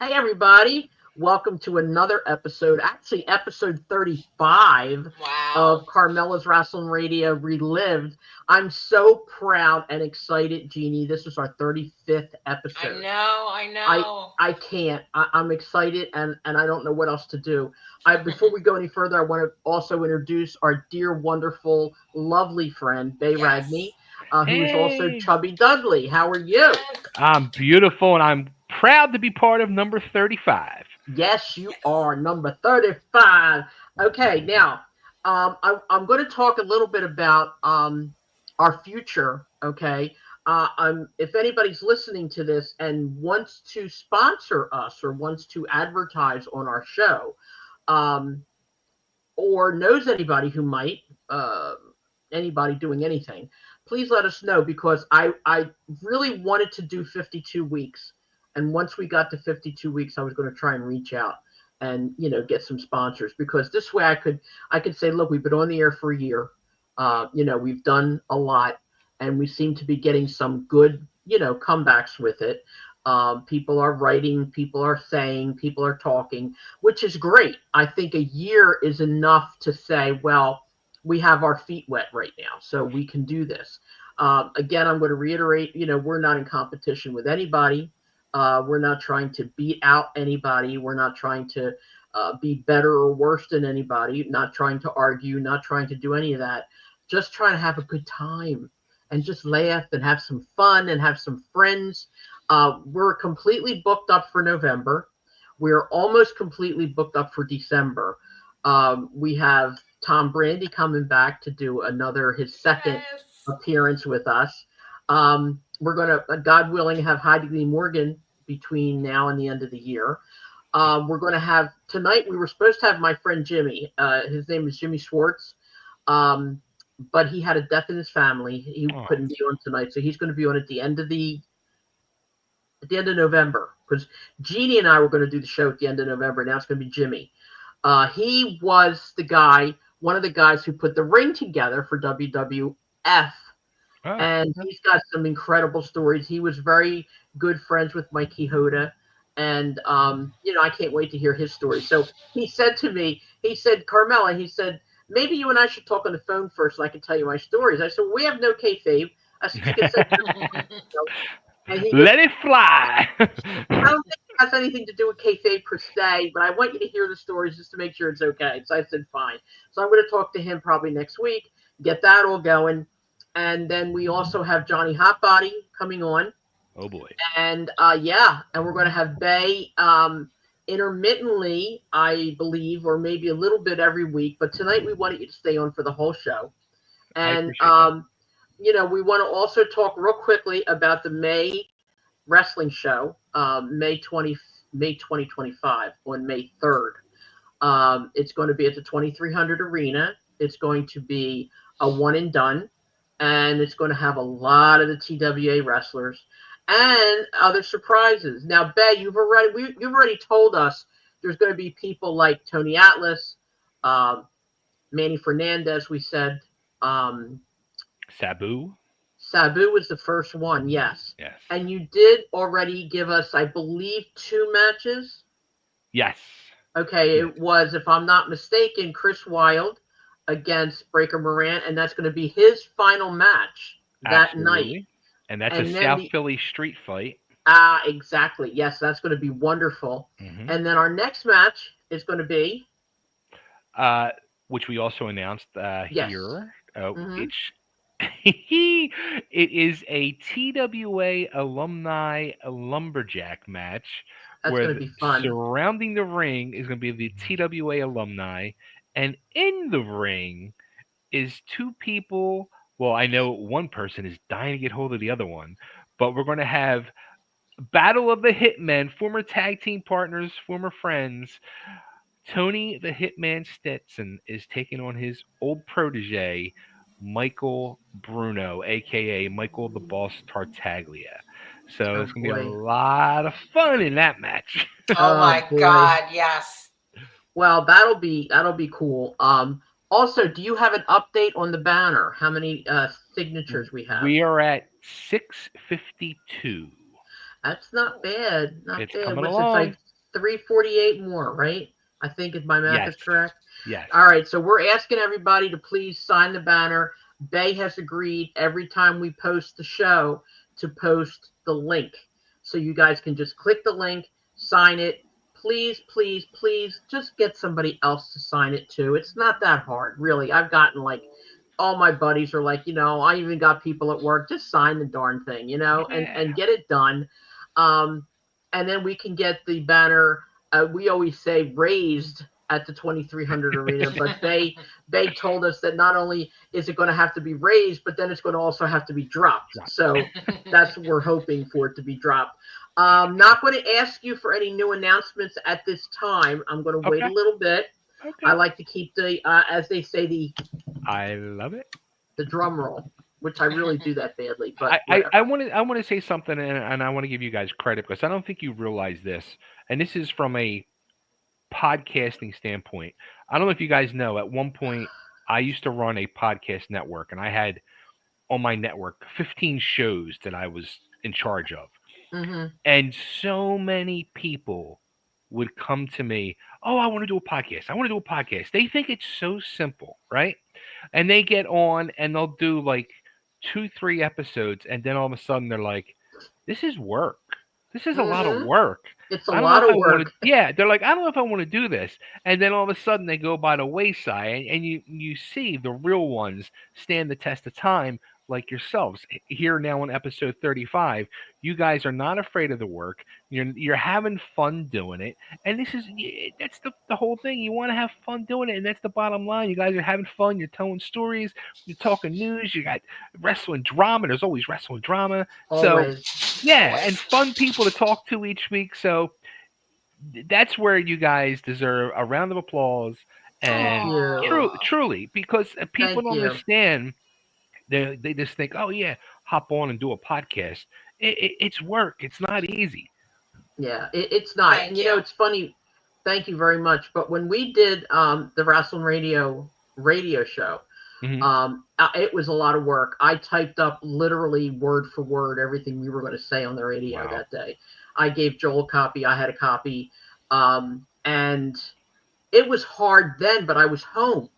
Hey, everybody. Welcome to another episode, actually, episode 35 Wow. of Carmela's Rasslin Radio Relived. I'm so proud and excited, Jeannie. This is our 35th I episode. know, I I know. I can't. I'm excited and I don't know what else to do. Before we go any further, I want to also introduce our dear, wonderful, lovely friend, Bay Yes. Ragni, who is also Hey, Chubby Dudley. How are you? Yes. I'm beautiful and I'm proud to be part of number 35. Yes, you Yes. are number 35. Okay, now I'm going to talk a little bit about our future. Okay, if anybody's listening to this and wants to sponsor us or wants to advertise on our show, um, or knows anybody who might, anybody doing anything, please let us know because I really wanted to do 52 weeks, and once we got to 52 weeks, I was going to try and reach out and get some sponsors because this way I could say, look, we've been on the air for a year, we've done a lot, and we seem to be getting some good comebacks with it. People are writing, people are saying, people are talking, which is great. I think a year is enough to say, well, we have our feet wet right now, so we can do this. Again, I'm going to reiterate, we're not in competition with anybody. We're not trying to beat out anybody. We're not trying to be better or worse than anybody, not trying to argue, not trying to do any of that. Just trying to have a good time and just laugh and have some fun and have some friends. We're completely booked up for November. We're almost completely booked up for December. We have Tom Brandy coming back to do his second Yes. appearance with us. We're going to, God willing, have Heidi Morgan between now and the end of the year. We're going to have tonight. We were supposed to have my friend Jimmy. His name is Jimmy Schwartz. Um, but he had a death in his family. He Oh, couldn't be on tonight, so he's going to be on at the end of November because Jeannie and I were going to do the show at the end of November. Now it's going to be Jimmy. He was one of the guys who put the ring together for WWF, oh, and he's got some incredible stories. He was very good friends with Mike Quijada, and I can't wait to hear his story. So he said to me, he said, Carmela, he said, maybe you and I should talk on the phone first, and I can tell you my stories. I said, well, we have no kayfabe. I said, you can say, and he goes, let it fly. I don't think it has anything to do with kayfabe per se, but I want you to hear the stories just to make sure it's okay. So I said, fine. So I'm going to talk to him probably next week, get that all going. And then we also have Johnny Hotbody coming on. Oh boy. And and we're going to have Bay intermittently, I believe, or maybe a little bit every week. But tonight we wanted you to stay on for the whole show. I And, appreciate that. we want to also talk real quickly about the May wrestling show, May 2025 on May 3rd. It's going to be at the 2300 Arena. It's going to be a one and done, and it's going to have a lot of the TWA wrestlers and other surprises. Now, Bay, you've already told us there's going to be people like Tony Atlas, um, Manny Fernandez. We said um, Sabu? Sabu was the first one, yes. Yes. And you did already give us, I believe, two matches. Yes. Okay, Yes. it was, if I'm not mistaken, Chris Wilde against Breaker Moran, and that's going to be his final match that night. Absolutely. And that's a And then South Philly street fight. exactly, yes, that's going to be wonderful. hmm And then our next match is going to be, Uh, which we also announced yes, here. hmm It's it is a TWA alumni lumberjack match that's where going to be fun. surrounding the ring is going to be the TWA alumni, and in the ring is two people. Well, I know one person is dying to get hold of the other one, but we're going to have Battle of the Hitmen, former tag team partners, former friends. Tony the Hitman Stetson is taking on his old protege, Michael Bruno, aka Michael the Boss Tartaglia. So Oh it's gonna be a boy, lot of fun in that match. Oh oh my boy. God, yes. Well, that'll be cool. Also, do you have an update on the banner? How many signatures we have? We are at 652. That's not bad. Not It's bad. coming What's it like? along. 348 more, right? I think if my math Yes. is correct. Yes. All right, so we're asking everybody to please sign the banner. Bay has agreed every time we post the show to post the link. So you guys can just click the link, sign it. Please, please, please just get somebody else to sign it too. It's not that hard, really. I've gotten like all my buddies are like, I even got people at work, just sign the darn thing, and Yeah. get it done. Um, and then we can get the banner. We always say raised at the 2300 arena, but they told us that not only is it going to have to be raised, but then it's going to also have to be dropped. Right. So that's what we're hoping for it to be dropped. Not going to ask you for any new announcements at this time. I'm going to wait a Okay. little bit. I Okay. like to keep the, as they say, I love it. the drum roll, which I really do that badly, but I, I, whatever. I want to I want to say something, and I want to give you guys credit because I don't think you realize this, and this is from a podcasting standpoint. I don't know if you guys know. At one point, I used to run a podcast network, and I had on my network 15 shows that I was in charge of. Hmm. And so many people would come to me, "Oh, I want to do a podcast. I want to do a podcast." They think it's so simple, right? And they get on and they'll do like 2, 3 episodes, and then all of a sudden they're like, "This is work. This is a lot of Hmm. work. It's a I don't know lot if of I want to." work. Yeah, they're like, "I don't know if I want to do this." And then all of a sudden they go by the wayside, and you see the real ones stand the test of time, like yourselves here now on episode 35. You guys are not afraid of the work. You're having fun doing it, and that's the whole thing. You want to have fun doing it, and that's the bottom line. You guys are having fun. You're telling stories. You're talking news. You got wrestling drama. There's always wrestling drama. So Always. yeah, and Always. fun people to talk to each week. So that's where you guys deserve a round of applause. Thank And you. true, Aww. truly, because people Thank don't you. understand, they just think, oh yeah, hop on and do a podcast. It's work. It's not easy. Yeah, it's not. And Thank you. it's funny. Thank you very much. But when we did the Rasslin Radio show, Hmm. it was a lot of work. I typed up literally word for word everything we were going to say on the radio Wow. that day. I gave Joel a copy. I had a copy. And it was hard then, but I was home.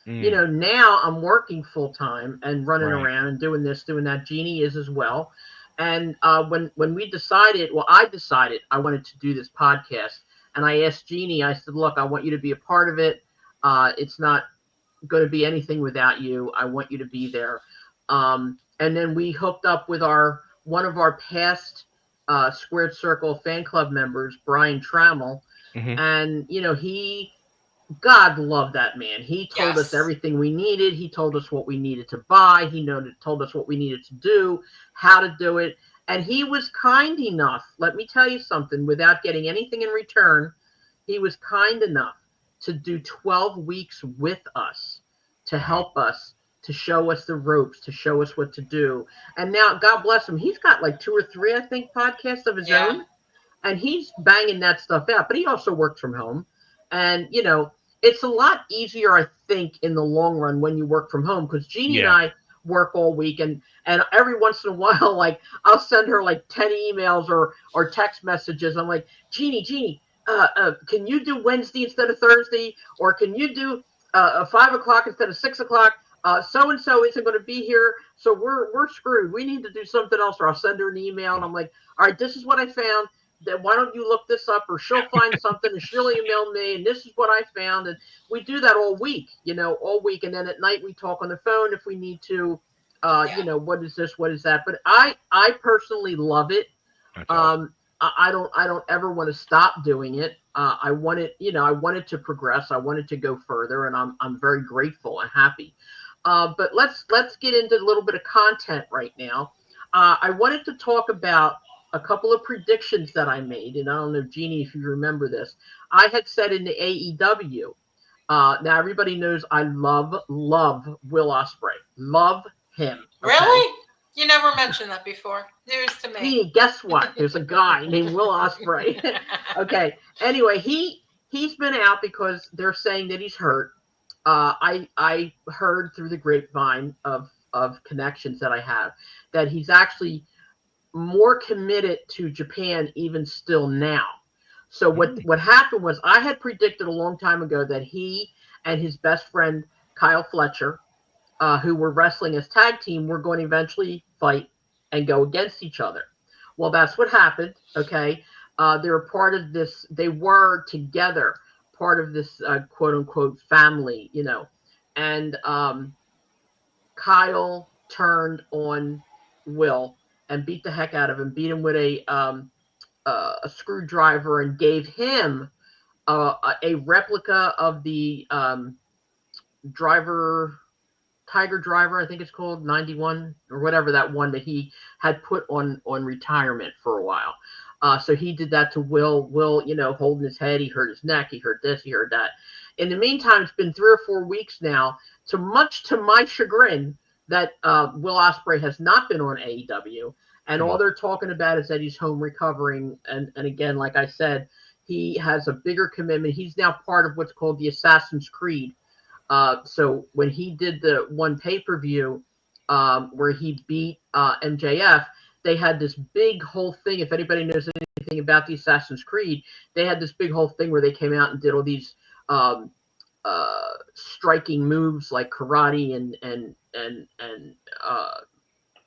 Mm, Now I'm working full time and running right. around and doing this, doing that. Jeannie is as well. And when we decided, well, I decided I wanted to do this podcast, and I asked Jeannie. I said, "Look, I want you to be a part of it. It's not going to be anything without you. I want you to be there." And then we hooked up with our one of our past Squared Circle fan club members, Brian Trammell, Hmm. and he God love that man. He told us Yes. everything we needed. He told us what we needed to buy. Told us what we needed to do, how to do it. And he was kind enough, let me tell you something, without getting anything in return, he was kind enough to do 12 weeks with us, to Wow. help us, to show us the ropes, to show us what to do. And now, God bless him, he's got like 2 or 3, I think, podcasts of his Yeah. own, and he's banging that stuff out, but he also works from home. And it's a lot easier, I think, in the long run when you work from home, because Jeannie and Yeah. I work all week, and every once in a while, like I'll send her like 10 emails or text messages. I'm like, Jeannie, can you do Wednesday instead of Thursday, or can you do 5 o'clock instead of 6 o'clock? So and so isn't going to be here, so we're screwed. We need to do something else. Or I'll send her an email, and I'm like, all right, this is what I found. That why don't you look this up, or she'll find something and she'll email me, and this is what I found. And we do that all week, all week. And then at night we talk on the phone if we need to, Yeah. what is this, what is that. But I personally love it. That's awesome. I don't ever want to stop doing it. I want it, I want it to progress. I want it to go further, and I'm very grateful and happy. But let's get into a little bit of content right now. I wanted to talk about a couple of predictions that I made, and I don't know, Jeannie, if you remember this. I had said in the AEW. Now everybody knows I love Will Ospreay. Love him. Okay, Really? You never mentioned that before. News to me. Jeannie, guess what? There's a guy named Will Ospreay. Okay. Anyway, he's been out because they're saying that he's hurt. I heard through the grapevine of connections that I have that he's actually more committed to Japan even still now. So what happened was I had predicted a long time ago that he and his best friend Kyle Fletcher, who were wrestling as tag team, were going to eventually fight and go against each other. Well, that's what happened. Okay, they were part of this. They were together, part of this quote unquote family, and Kyle turned on Will and beat the heck out of him, beat him with a screwdriver, and gave him a replica of the driver, Tiger Driver, I think it's called, 91 or whatever, that one that he had put on retirement for a while. So he did that to Will. Will, holding his head, he hurt his neck, he hurt this, he hurt that. In the meantime, it's been 3 or 4 weeks now, much to my chagrin, that Will Ospreay has not been on AEW, and all they're talking about is that he's home recovering. And again, like I said, he has a bigger commitment. He's now part of what's called the Assassin's Creed. So when he did the one pay-per-view where he beat MJF, they had this big whole thing. If anybody knows anything about the Assassin's Creed, they had this big whole thing where they came out and did all these striking moves like karate and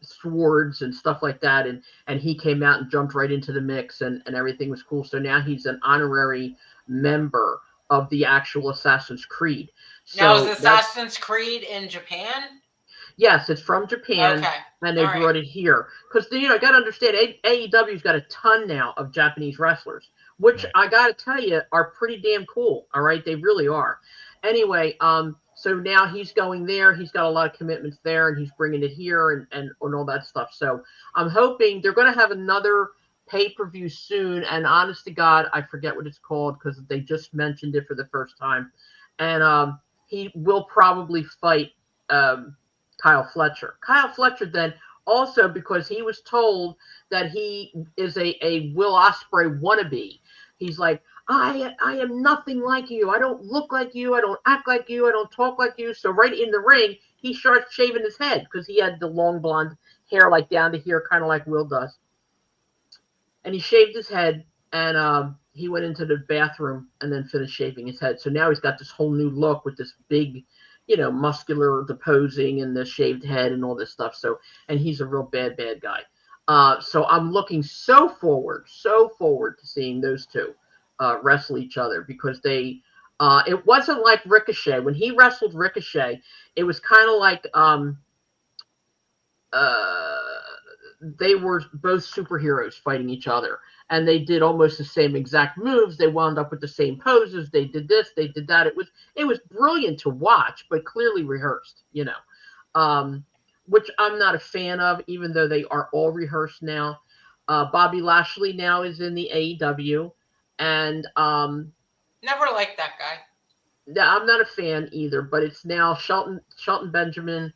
swords and stuff like that, and he came out and jumped right into the mix, and everything was cool. So now he's an honorary member of the actual Assassin's Creed. So now, is Assassin's Creed in Japan? Yes, it's from Japan, okay. And they brought it here because I got to understand, AEW's got a ton now of Japanese wrestlers, which I got to tell you are pretty damn cool. All right, they really are. Anyway, so now he's going there. He's got a lot of commitments there, and he's bringing it here and all that stuff. So I'm hoping they're going to have another pay-per-view soon. And honest to God, I forget what it's called because they just mentioned it for the first time. And he will probably fight Kyle Fletcher. Kyle Fletcher then also, because he was told that he is a Will Ospreay wannabe. He's like, I am nothing like you. I don't look like you. I don't act like you. I don't talk like you. So right in the ring, he starts shaving his head because he had the long blonde hair like down to here, kind of like Will does. And he shaved his head, and he went into the bathroom and then finished shaving his head. So now he's got this whole new look with this big, muscular, the posing and the shaved head and all this stuff. So, and he's a real bad guy. So I'm looking so forward to seeing those two wrestle each other, because they, it wasn't like Ricochet. When he wrestled Ricochet, it was kind of like, they were both superheroes fighting each other, and they did almost the same exact moves. They wound up with the same poses. They did this, they did that. It was brilliant to watch, but clearly rehearsed, which I'm not a fan of, even though they are all rehearsed now. Bobby Lashley now is in the AEW, and never liked that guy. Yeah, I'm not a fan either, but it's now Shelton Benjamin,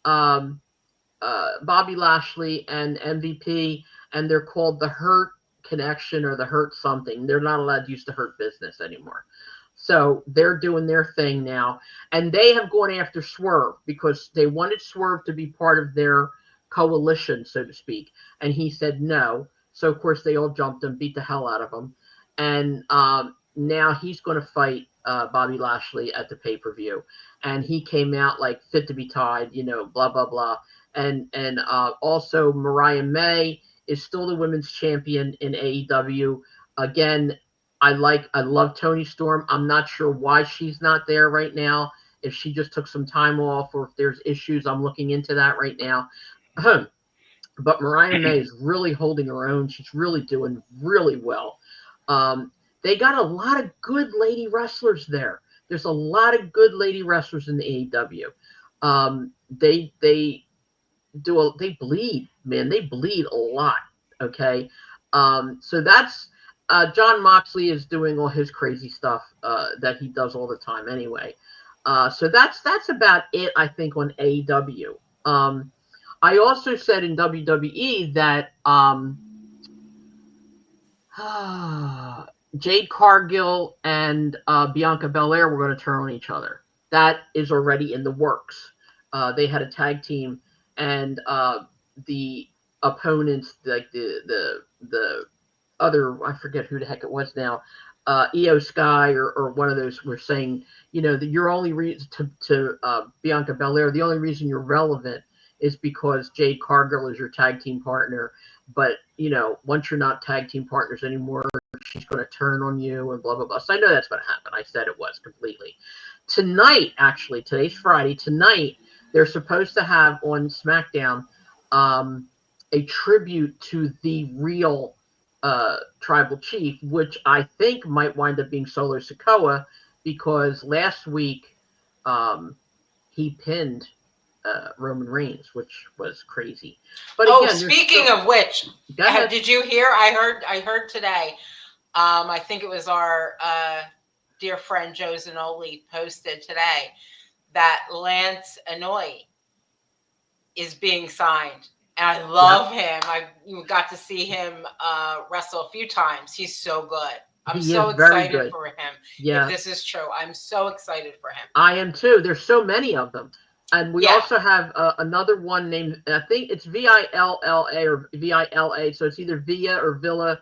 Bobby Lashley, and MVP, and they're called the Hurt Connection or the Hurt something. They're not allowed to use the Hurt Business anymore. So they're doing their thing now, and they have gone after Swerve because they wanted Swerve to be part of their coalition, so to speak, and he said no. So of course they all jumped him, beat the hell out of him, and now he's going to fight Bobby Lashley at the pay-per-view, and he came out like fit to be tied, blah blah blah. And also Mariah May is still the women's champion in AEW. Again, I love Toni Storm. I'm not sure why she's not there right now. If she just took some time off, or if there's issues, I'm looking into that right now. But Mariah May is really holding her own. She's really doing really well. They got a lot of good lady wrestlers there. There's a lot of good lady wrestlers in the AEW. They bleed, man. They bleed a lot. Okay. So that's John Moxley is doing all his crazy stuff that he does all the time anyway. So that's about it, I think, on AEW. I also said in WWE that Jade Cargill and Bianca Belair were going to turn on each other. That is already in the works. They had a tag team, and the opponents, like the other, I forget who the heck it was now, EO Sky or one of those were saying, that your only reason to Bianca Belair, the only reason you're relevant is because Jade Cargill is your tag team partner. But, once you're not tag team partners anymore, she's going to turn on you and blah, blah, blah. So I know that's going to happen. I said it was completely. Tonight, actually, today's Friday, tonight, they're supposed to have on SmackDown a tribute to the real tribal chief, which I think might wind up being Solo Sikoa, because last week he pinned Roman Reigns, which was crazy. But again, speaking of which, go ahead. Did you hear? I heard today. I think it was our dear friend Joe Zanoli posted today that Lance Anoa'i is being signed. And I love him. I got to see him wrestle a few times. He's so good. I'm so excited for him. Yeah. If this is true, I'm so excited for him. I am too. There's so many of them. And we also have another one named, I think it's Villa or Vila. So it's either Villa or Villa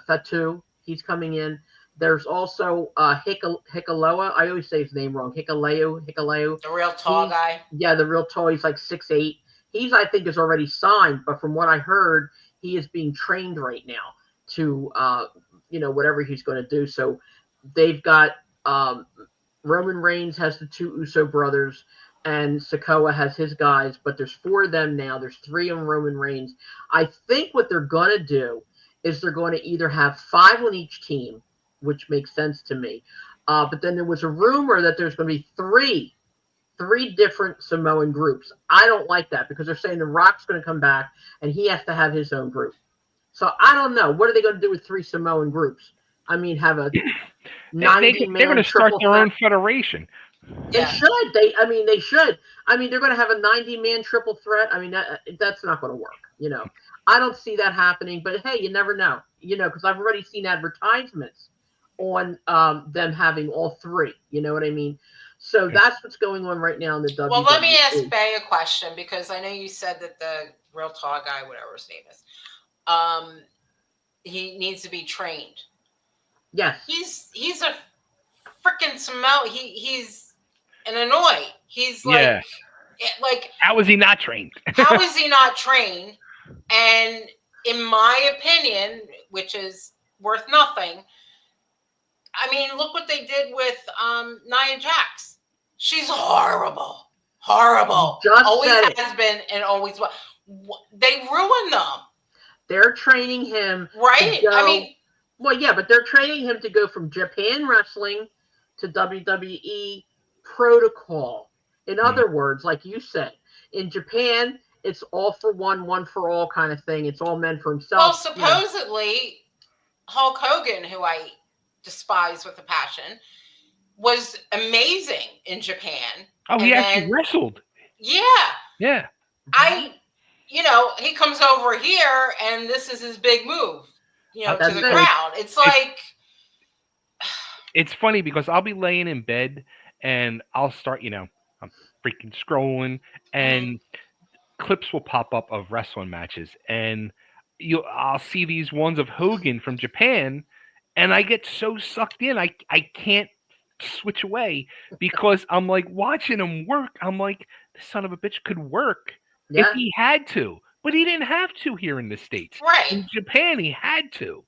Fatu. He's coming in. There's also Hikaloa. I always say his name wrong. Hikaleu. The real tall guy. Yeah, the real tall. He's like 6'8". He's, I think, is already signed, but from what I heard, he is being trained right now to, whatever he's going to do. So they've got Roman Reigns has the two Uso brothers, and Sikoa has his guys, but there's 4 of them now. There's 3 on Roman Reigns. I think what they're going to do is they're going to either have 5 on each team, which makes sense to me. But then there was a rumor that there's going to be 3 different Samoan groups. I don't like that because they're saying The Rock's going to come back and he has to have his own group. So I don't know. What are they going to do with 3 Samoan groups? I mean, have a 90-man they're going to start their own federation. They should. They should. I mean, they're going to have a 90-man triple threat. I mean, that's not going to work. I don't see that happening. But hey, you never know. Because I've already seen advertisements on them having all 3. You know what I mean? So that's what's going on right now in the WWE. Well, let me ask Bay a question, because I know you said that the real tall guy, whatever his name is, he needs to be trained. Yes. He's a freaking Samoan. He's an Anoa'i. He's like, how is he not trained? How is he not trained? And in my opinion, which is worth nothing, I mean, look what they did with Nia Jax. She's horrible. Horrible. Always has been and always was. They ruined them. They're training him. Right? Well, yeah, but they're training him to go from Japan wrestling to WWE protocol. In other words, like you said, in Japan, it's all for one for all kind of thing. It's all meant for himself. Well, supposedly, Hulk Hogan, who I despise with a passion, was amazing in Japan. Oh, he actually wrestled. Yeah. Yeah. He comes over here and this is his big move, to the crowd. It's like... It's funny because I'll be laying in bed and I'll start, I'm freaking scrolling and clips will pop up of wrestling matches. And I'll see these ones of Hogan from Japan and I get so sucked in. I can't switch away because I'm like watching him work. I'm like, the son of a bitch could work if he had to, but he didn't have to here in the States. Right. In Japan, he had to.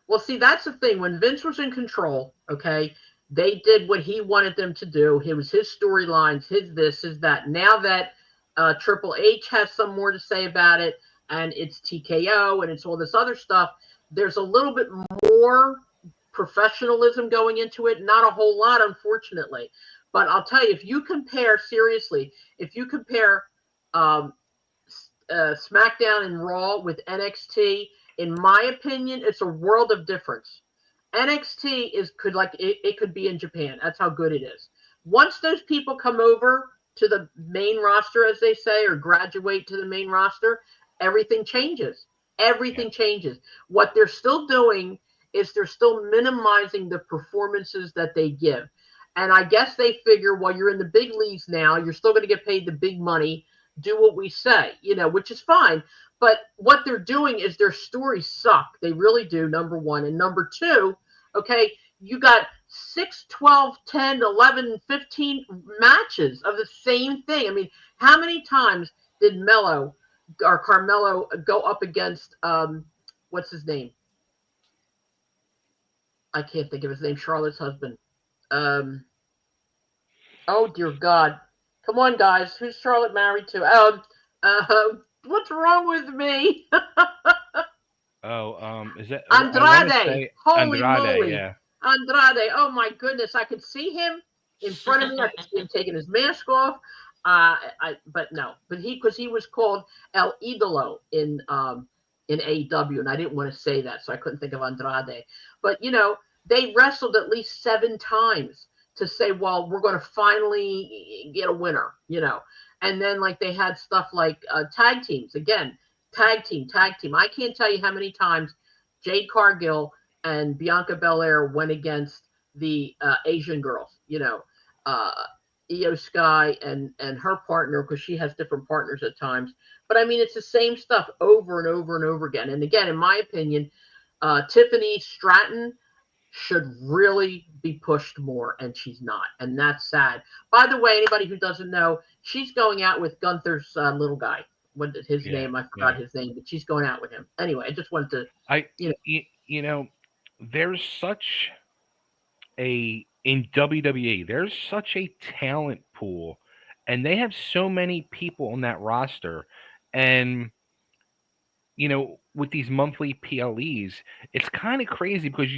Well, see, that's the thing. When Vince was in control, okay, they did what he wanted them to do. It was his storylines, his this, his that. Now that Triple H has some more to say about it, and it's TKO and it's all this other stuff, there's a little bit more professionalism going into it. Not a whole lot, unfortunately. But I'll tell you, if you compare SmackDown and Raw with NXT, in my opinion, it's a world of difference. NXT could be in Japan. That's how good it is. Once those people come over to the main roster, as they say, or graduate to the main roster, everything changes. Everything changes. What they're still doing is they're still minimizing the performances that they give. And I guess they figure, well, you're in the big leagues now. You're still going to get paid the big money. Do what we say, which is fine. but what they're doing is their stories suck. They really do, number one. And number two, okay, you got 6, 12, 10, 11, 15 matches of the same thing. I mean, how many times did Mello or Carmelo go up against, what's his name? I can't think of his name, Charlotte's husband. Um, oh, dear God. Come on, guys. Who's Charlotte married to? What's wrong with me? Oh, is that? I want to Andrade. say Holy Andrade. moly. Yeah. Andrade. Oh my goodness. I could see him in front of me. I could see him taking his mask off. But no. But because he was called El Idolo in AEW, and I didn't want to say that, so I couldn't think of Andrade. But they wrestled at least 7 times to say, well, we're going to finally get a winner, And then like they had stuff like tag teams again. Tag team. I can't tell you how many times Jade Cargill and Bianca Belair went against the Asian girls, uh, Io Sky and her partner, because she has different partners at times. But I mean, it's the same stuff over and over and over again. And again, in my opinion, Tiffany Stratton should really be pushed more, and she's not, and that's sad. By the way, anybody who doesn't know, she's going out with Gunther's little guy. What is his name? I forgot his name, but she's going out with him. Anyway, I just wanted to, there's such in WWE, there's such a talent pool, and they have so many people on that roster, and with these monthly PLEs, it's kind of crazy because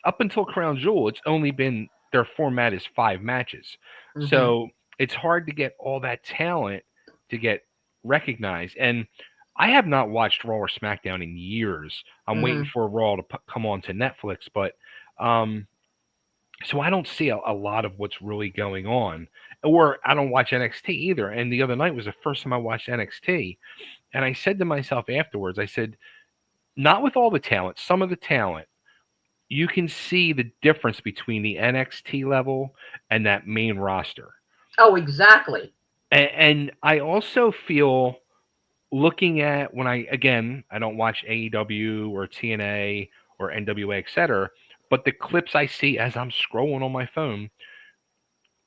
up until Crown Jewel, it's only been their format is 5 matches. Mhm. So it's hard to get all that talent to get recognized. And I have not watched Raw or SmackDown in years. I'm waiting for Raw to come on to Netflix, but so I don't see a lot of what's really going on. Or I don't watch NXT either. And the other night was the first time I watched NXT. And I said to myself afterwards, I said, not with all the talent, some of the talent, you can see the difference between the NXT level and that main roster. Oh, exactly. And I also feel, looking at when I don't watch AEW or TNA or NWA, etc., but the clips I see as I'm scrolling on my phone,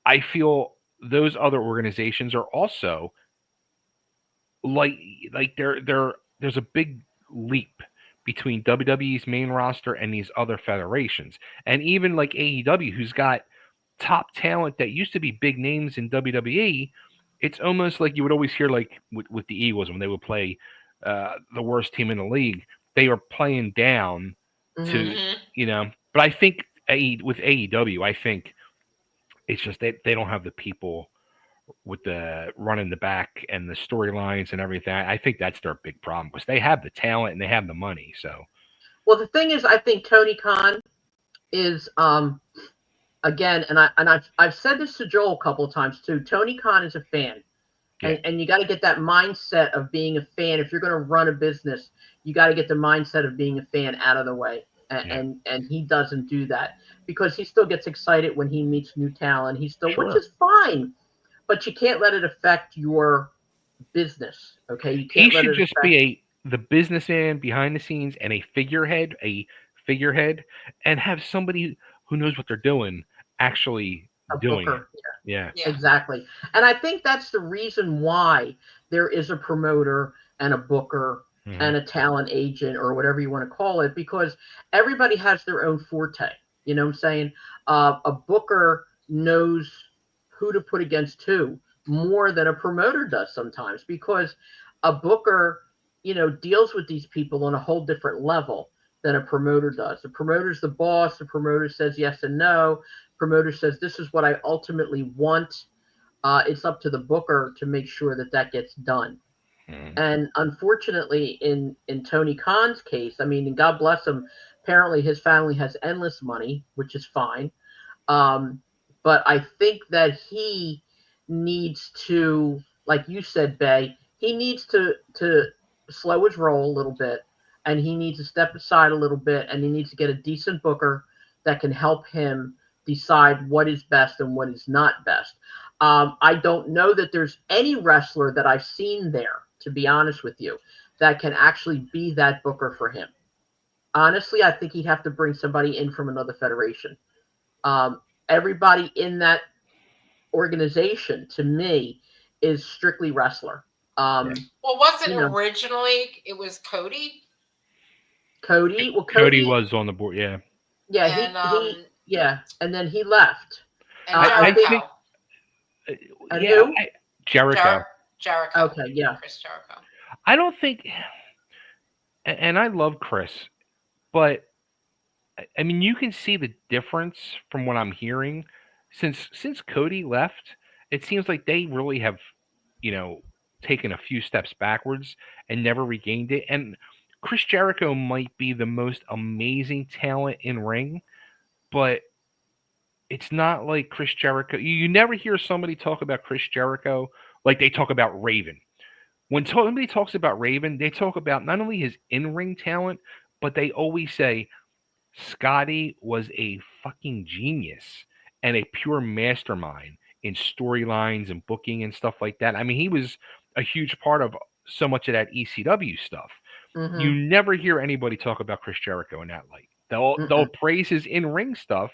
I feel those other organizations are also like there's a big leap between WWE's main roster and these other federations. And even like AEW, who's got top talent that used to be big names in WWE, it's almost like you would always hear, like with the Eagles when they would play the worst team in the league, they were playing down to, but I think with AEW, I think it's just they don't have the people with the running the back and the storylines and everything. I think that's their big problem, because they have the talent and they have the money. So, well, the thing is, I think Tony Khan is again, and I've said this to Joel a couple of times too. Tony Khan is a fan, and you got to get that mindset of being a fan. If you're going to run a business, you got to get the mindset of being a fan out of the way. And he doesn't do that, because he still gets excited when he meets new talent. He's still, which is fine, but you can't let it affect your business. Okay, you can't. He should just be the businessman behind the scenes and a figurehead, and have somebody who knows what they're doing actually doing it. Yeah, exactly. And I think that's the reason why there is a promoter and a booker and a talent agent, or whatever you want to call it, because everybody has their own forte. You know what I'm saying? A booker knows who to put against who more than a promoter does sometimes, because a booker, deals with these people on a whole different level than a promoter does. The promoter's the boss. The promoter says yes and no. Promoter says, this is what I ultimately want. It's up to the booker to make sure that gets done. And unfortunately, in Tony Khan's case, I mean, and God bless him, apparently his family has endless money, which is fine. But I think that he needs to, like you said, Bay, he needs to slow his roll a little bit, and he needs to step aside a little bit, and he needs to get a decent booker that can help him decide what is best and what is not best. I don't know that there's any wrestler that I've seen there, to be honest with you, that can actually be that booker for him. Honestly, I think he'd have to bring somebody in from another federation. Everybody in that organization, to me, is strictly wrestler. Well, wasn't You know, originally it was Cody Cody. Well, Cody Cody. was on the board, yeah. Yeah, and yeah, and then he left. I I think. think, Jericho, And yeah, who? Jericho. Jericho, Okay, yeah. Chris Jericho. I don't think, and I love Chris, but I mean, you can see the difference from what I'm hearing since Cody left. It seems like they really have, you know, taken a few steps backwards and never regained it. And Chris Jericho might be the most amazing talent in ring, but it's not like Chris Jericho. You never hear somebody talk about Chris Jericho like they talk about Raven. When somebody talks about Raven, they talk about not only his in ring talent, but they always say Scotty was a fucking genius and a pure mastermind in storylines and booking and stuff like that. I mean, he was a huge part of so much of that ECW stuff. Mm-hmm. You never hear anybody talk about Chris Jericho in that light. They'll praise his in ring stuff,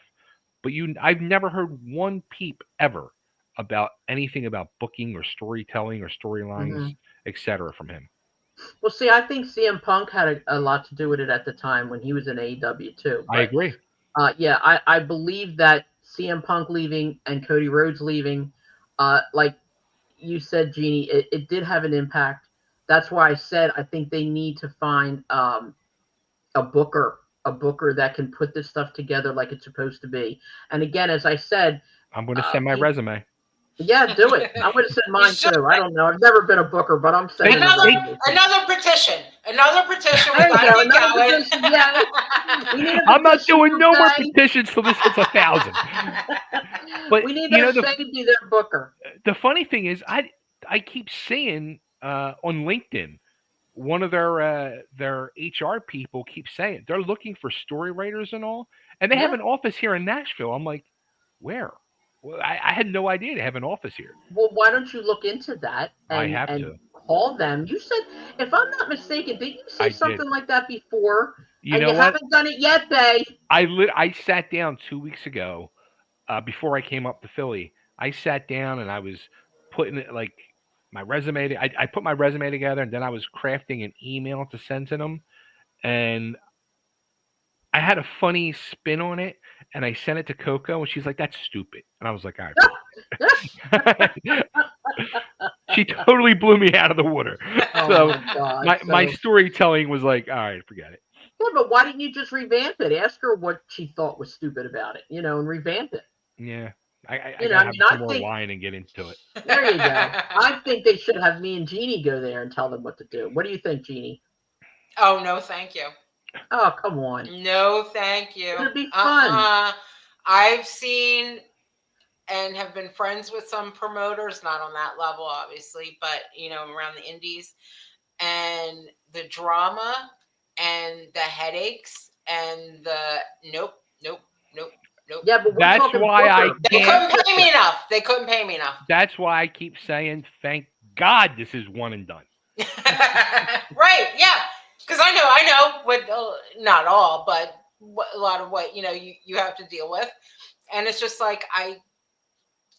but I've never heard one peep ever about anything about booking or storytelling or storylines, Mm-hmm. etc. from him. Well, see, I think CM Punk had a lot to do with it at the time when he was in AEW too. I But agree. yeah, I believe that CM Punk leaving and Cody Rhodes leaving, like you said, Jeannie, it did have an impact. That's why I said I think they need to find a booker that can put this stuff together like it's supposed to be. And again, as I said, I'm going to send my resume. yeah, do it. I'm going to send mine should. too. I don't know. I've never been a booker, but I'm sending Another petition. Another petition. We There you gotta go. get Another going. petition. Yeah. We need a I'm not petition doing for no more Faye. petitions till this hits 1,000. But We need you know, that Faye to be their booker. the funny thing is, I keep seeing on LinkedIn, one of their HR people keeps saying they're looking for story writers and all, and they have Yeah. an office here in Nashville. I'm like, where? Well, I had no idea they have an office here. Well, why don't you look into that I and have to. call them? You said, if I'm not mistaken, did you say I did. something like that before? You And know you what? haven't done it yet, Faye. I sat down 2 weeks ago before I came up to Philly. I sat down and I was putting it like my resume. I put my resume together and then I was crafting an email to send to them. And I had a funny spin on it and I sent it to Coco and she's like, "That's stupid." And I was like, "All right." She totally blew me out of the water. Oh So my God. my storytelling was like, all right, forget it. Yeah, but why didn't you just revamp it? Ask her what she thought was stupid about it, and revamp it. Yeah. I You know, gotta I have mean, some I more think wine and get into it. there you go. I think they should have me and Jeannie go there and tell them what to do. What do you think, Jeannie? Oh no, thank you. Oh, come on. No, thank you. It'd be fun. I've seen and have been friends with some promoters, not on that level, obviously, but around the indies, and the drama and the headaches and the nope. Yeah, but we're That's talking why I booker. They can't. couldn't pay me enough. They couldn't pay me enough. That's why I keep saying, thank God this is one and done. Right? Yeah, because I know what not all, but a lot of what you have to deal with, and it's just like I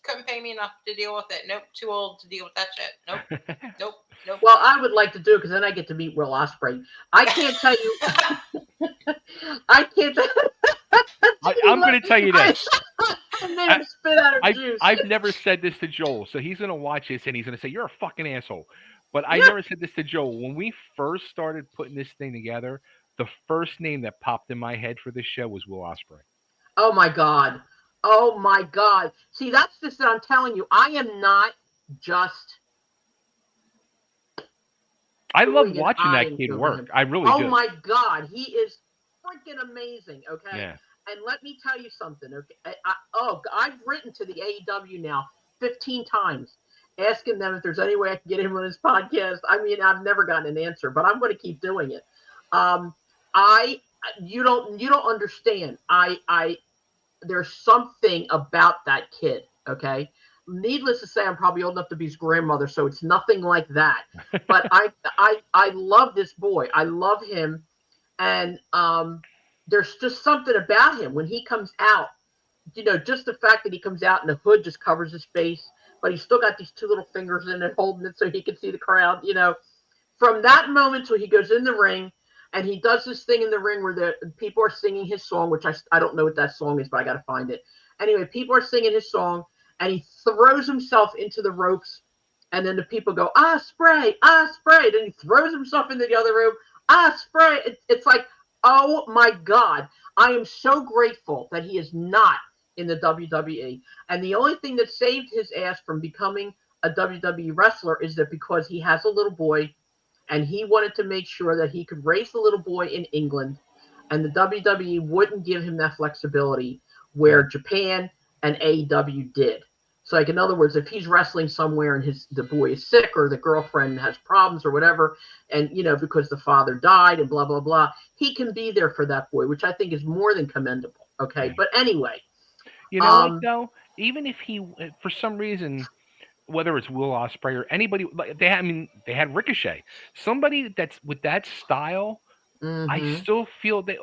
couldn't pay me enough to deal with it. Nope, too old to deal with that shit. Nope. Well, I would like to do it because then I get to meet Will Ospreay. I can't tell you. I can't. I'm going to tell you this. I made him spit out her juice. I've never said this to Joel, so he's going to watch this and he's going to say, "You're a fucking asshole." But I never said this to Joel. When we first started putting this thing together, the first name that popped in my head for this show was Will Ospreay. Oh my God. Oh my God. See, that's just that I'm telling you. I am not just. I love watching that kid work. I really do. Oh my God. He is freaking amazing. Okay. Yeah. And let me tell you something. Okay. I've written to the AEW now 15 times asking them if there's any way I can get him on his podcast. I mean, I've never gotten an answer, but I'm going to keep doing it. You don't understand. There's something about that kid. Okay. needless to say, I'm probably old enough to be his grandmother, so it's nothing like that. But I love this boy. I love him, and there's just something about him when he comes out. Just the fact that he comes out and the hood just covers his face, but he's still got these two little fingers in it holding it so he can see the crowd. From that moment till he goes in the ring and he does this thing in the ring where the people are singing his song, which I don't know what that song is, but I got to find it. Anyway, people are singing his song and he throws himself into the ropes. And then the people go, spray, spray. Then he throws himself into the other rope, spray. It's like, oh my God. I am so grateful that he is not in the WWE. And the only thing that saved his ass from becoming a WWE wrestler is that because he has a little boy and he wanted to make sure that he could raise the little boy in England, and the WWE wouldn't give him that flexibility where Japan and AEW did. So, like, in other words, if he's wrestling somewhere and the boy is sick or the girlfriend has problems or whatever, and, because the father died and blah, blah, blah, he can be there for that boy, which I think is more than commendable. Okay. Yeah. But anyway. What, though? Even if he, for some reason, whether it's Will Ospreay or anybody, like they had Ricochet, somebody that's with that style. I still feel they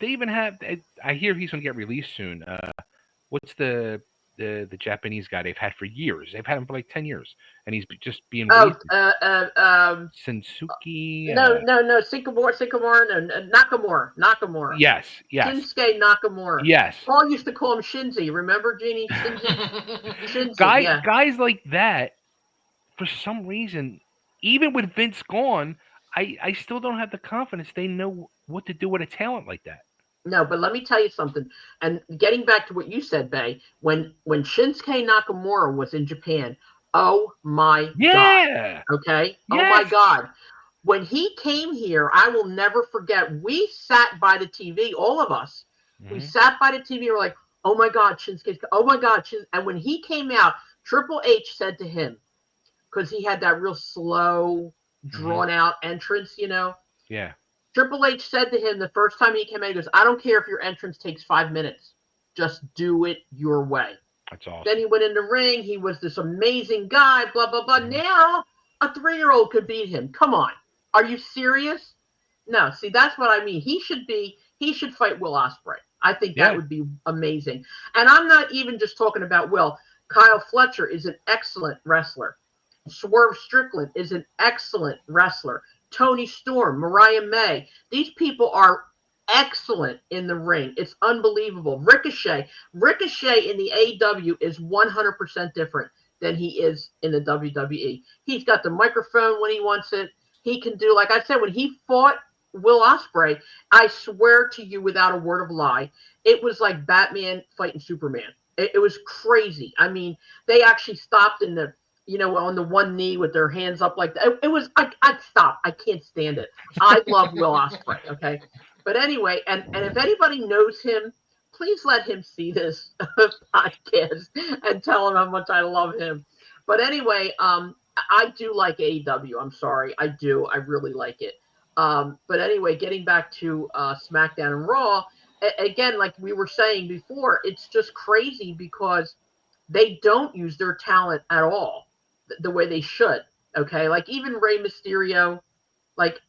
even have. I hear he's going to get released soon. What's the Japanese guy they've had for years? They've had him for like 10 years, and he's just being Sensuke. No, Sycamore, no, Nakamura. Yes. Shinsuke Nakamura. Yes. Paul used to call him Shinzy. Remember, Jeannie? Shinzy. Guys like that, for some reason, even with Vince gone, I still don't have the confidence they know what to do with a talent like that. No, but let me tell you something. And getting back to what you said, Bay, when Shinsuke Nakamura was in Japan, oh my God. Okay? Yes. Oh my God. When he came here, I will never forget, we sat by the TV, all of us. We sat by the TV and we're like, oh my God, Shinsuke, oh my God. And when he came out, Triple H said to him, because he had that real slow, drawn out entrance, Yeah. Triple H said to him the first time he came in, he goes, I don't care if your entrance takes 5 minutes. Just do it your way. That's awesome. Then he went in the ring. He was this amazing guy, blah, blah, blah. Now, a 3-year-old could beat him. Come on. Are you serious? No. See, that's what I mean. He should fight Will Ospreay. I think that would be amazing. And I'm not even just talking about Will. Kyle Fletcher is an excellent wrestler. Swerve Strickland is an excellent wrestler. Tony Storm, Mariah May. These people are excellent in the ring. It's unbelievable. Ricochet in the AEW is 100% different than he is in the WWE. He's got the microphone when he wants it. He can do, like I said, when he fought Will Ospreay, I swear to you without a word of lie, it was like Batman fighting Superman. It was crazy. I mean, they actually stopped in the on the one knee with their hands up like that. It was, I'd stop. I can't stand it. I love Will Ospreay, okay? But anyway, and if anybody knows him, please let him see this podcast and tell him how much I love him. But anyway, I do like AEW. I'm sorry. I do. I really like it. But anyway, getting back to SmackDown and Raw, again, like we were saying before, it's just crazy because they don't use their talent at all the way they should. Okay. Like even Rey Mysterio, like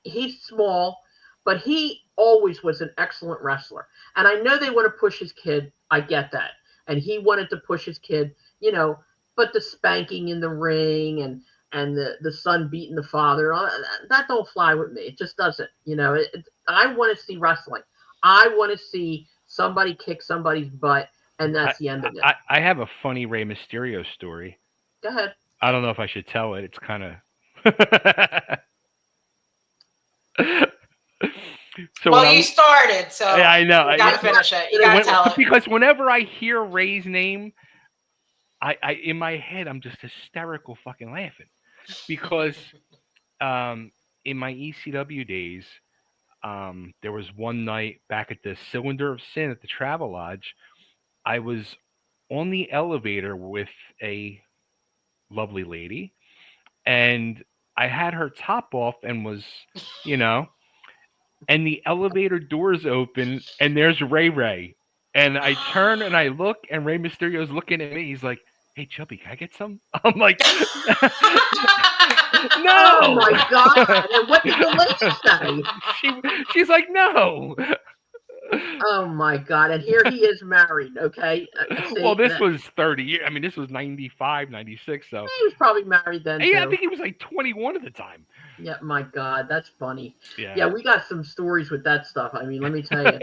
he's small, but he always was an excellent wrestler. And I know they want to push his kid. I get that. And he wanted to push his kid, but the spanking in the ring and the son beating the father, that don't fly with me. It just doesn't, I want to see wrestling. I want to see somebody kick somebody's butt. And that's the end of it. I have a funny Rey Mysterio story. Go ahead. I don't know if I should tell it. It's kind of. You started, so yeah, I know. You gotta finish it. You gotta tell it. Because whenever I hear Ray's name, I in my head I'm just hysterical, fucking laughing, because in my ECW days, there was one night back at the Cylinder of Sin at the Travel Lodge. I was on the elevator with a lovely lady, and I had her top off and was, and the elevator doors open and there's Ray. And I turn and I look and Rey Mysterio's looking at me. He's like, "Hey, Chubby, can I get some?" I'm like, Oh "No." my God. And what did the lady say? she she's like, "No." Oh my God. And here he is married. Okay. Well, See, this that, was 30 years. I mean, this was 95, 96. So, he was probably married then yeah, I too. think he was like 21 at the time. Yeah, my God, that's funny. Yeah. Yeah, we got some stories with that stuff. I mean, let me tell you,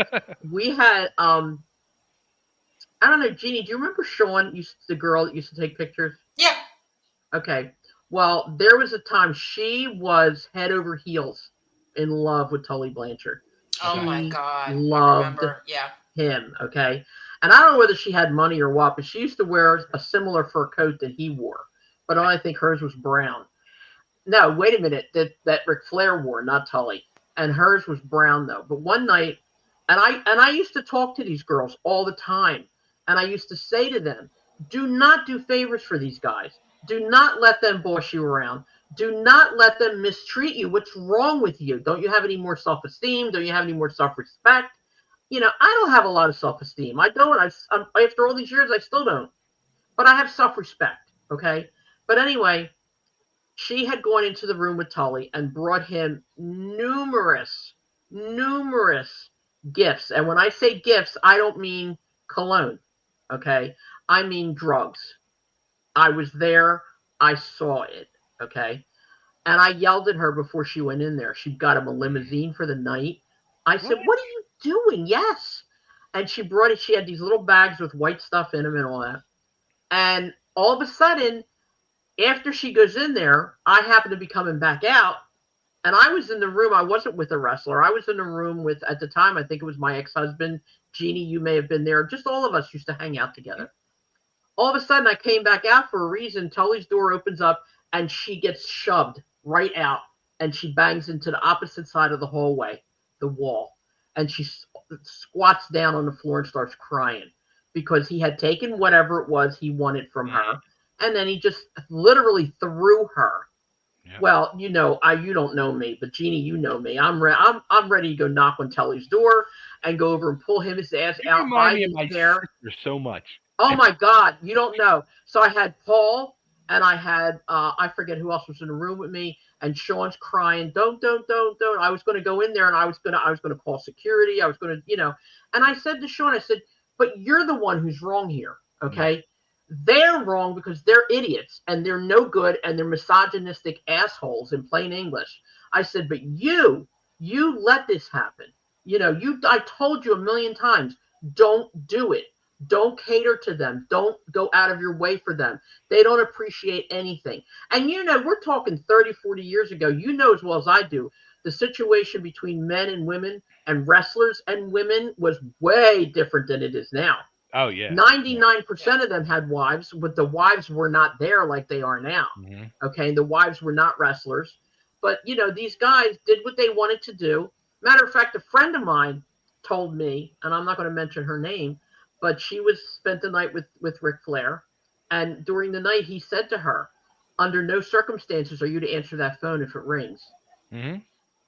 we had I don't know, Jeannie, do you remember Sean, the girl that used to take pictures? Yeah. Okay. Well, there was a time she was head over heels in love with Tully Blanchard. Oh Okay. my She God. I loved remember. Yeah. him. Okay. And I don't know whether she had money or what, but she used to wear a similar fur coat that he wore. But I think hers was brown. No, wait a minute. That Ric Flair wore, not Tully. And hers was brown though. But one night, and I used to talk to these girls all the time. And I used to say to them, do not do favors for these guys. Do not let them boss you around. Do not let them mistreat you. What's wrong with you? Don't you have any more self-esteem? Don't you have any more self-respect? I don't have a lot of self-esteem. I don't. After all these years, I still don't. But I have self-respect. Okay. But anyway, she had gone into the room with Tully and brought him numerous gifts. And when I say gifts, I don't mean cologne. Okay. I mean drugs. I was there. I saw it. Okay. And I yelled at her before she went in there. She got him a limousine for the night. I What? said, what are you doing? Yes. And she brought it. She had these little bags with white stuff in them and all that. And all of a sudden, after she goes in there, I happen to be coming back out. And I was in the room. I wasn't with a wrestler. I was in the room with, at the time, I think it was my ex husband. Jeannie, you may have been there. Just all of us used to hang out together. All of a sudden, I came back out for a reason. Tully's door opens up and she gets shoved right out. And she bangs into the opposite side of the hallway, the wall. And she squats down on the floor and starts crying because he had taken whatever it was he wanted from her. And then he just literally threw her. Yeah. Well, you don't know me, but Jeannie, you know me. I'm ready to go knock on Tully's door and go over and pull his ass You out remind by me of his my hair. sister so much. Oh my God, you don't know. So I had Paul and I had I forget who else was in the room with me, and Sean's crying, don't. I was gonna go in there and I was gonna call security. I was gonna, and I said to Sean, I said, but you're the one who's wrong here, Yeah. okay? They're wrong because they're idiots and they're no good and they're misogynistic assholes in plain English. I said, but you let this happen. I told you a million times, don't do it. Don't cater to them. Don't go out of your way for them. They don't appreciate anything. And we're talking 30, 40 years ago. You know as well as I do, the situation between men and women and wrestlers and women was way different than it is now. Oh yeah. Yeah. 99% of them had wives, but the wives were not there like they are now. Hmm. Okay. The wives were not wrestlers. But, these guys did what they wanted to do. Matter of fact, a friend of mine told me, and I'm not going to mention her name, but she was spent the night with Ric Flair. And during the night, he said to her, under no circumstances are you to answer that phone if it rings. Hmm.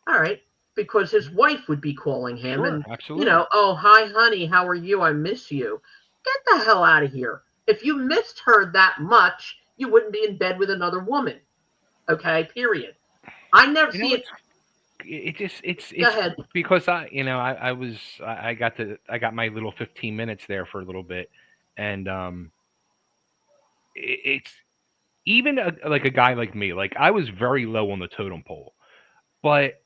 All right. Because his wife would be calling him Sure. and, Absolutely. oh, hi, honey. How are you? I miss you. Get the hell out of here. If you missed her that much, you wouldn't be in bed with another woman. Okay. Period. I never You know, see it. it just Go it's ahead. because I got my little 15 minutes there for a little bit, and it's even like a guy like me, like I was very low on the totem pole, but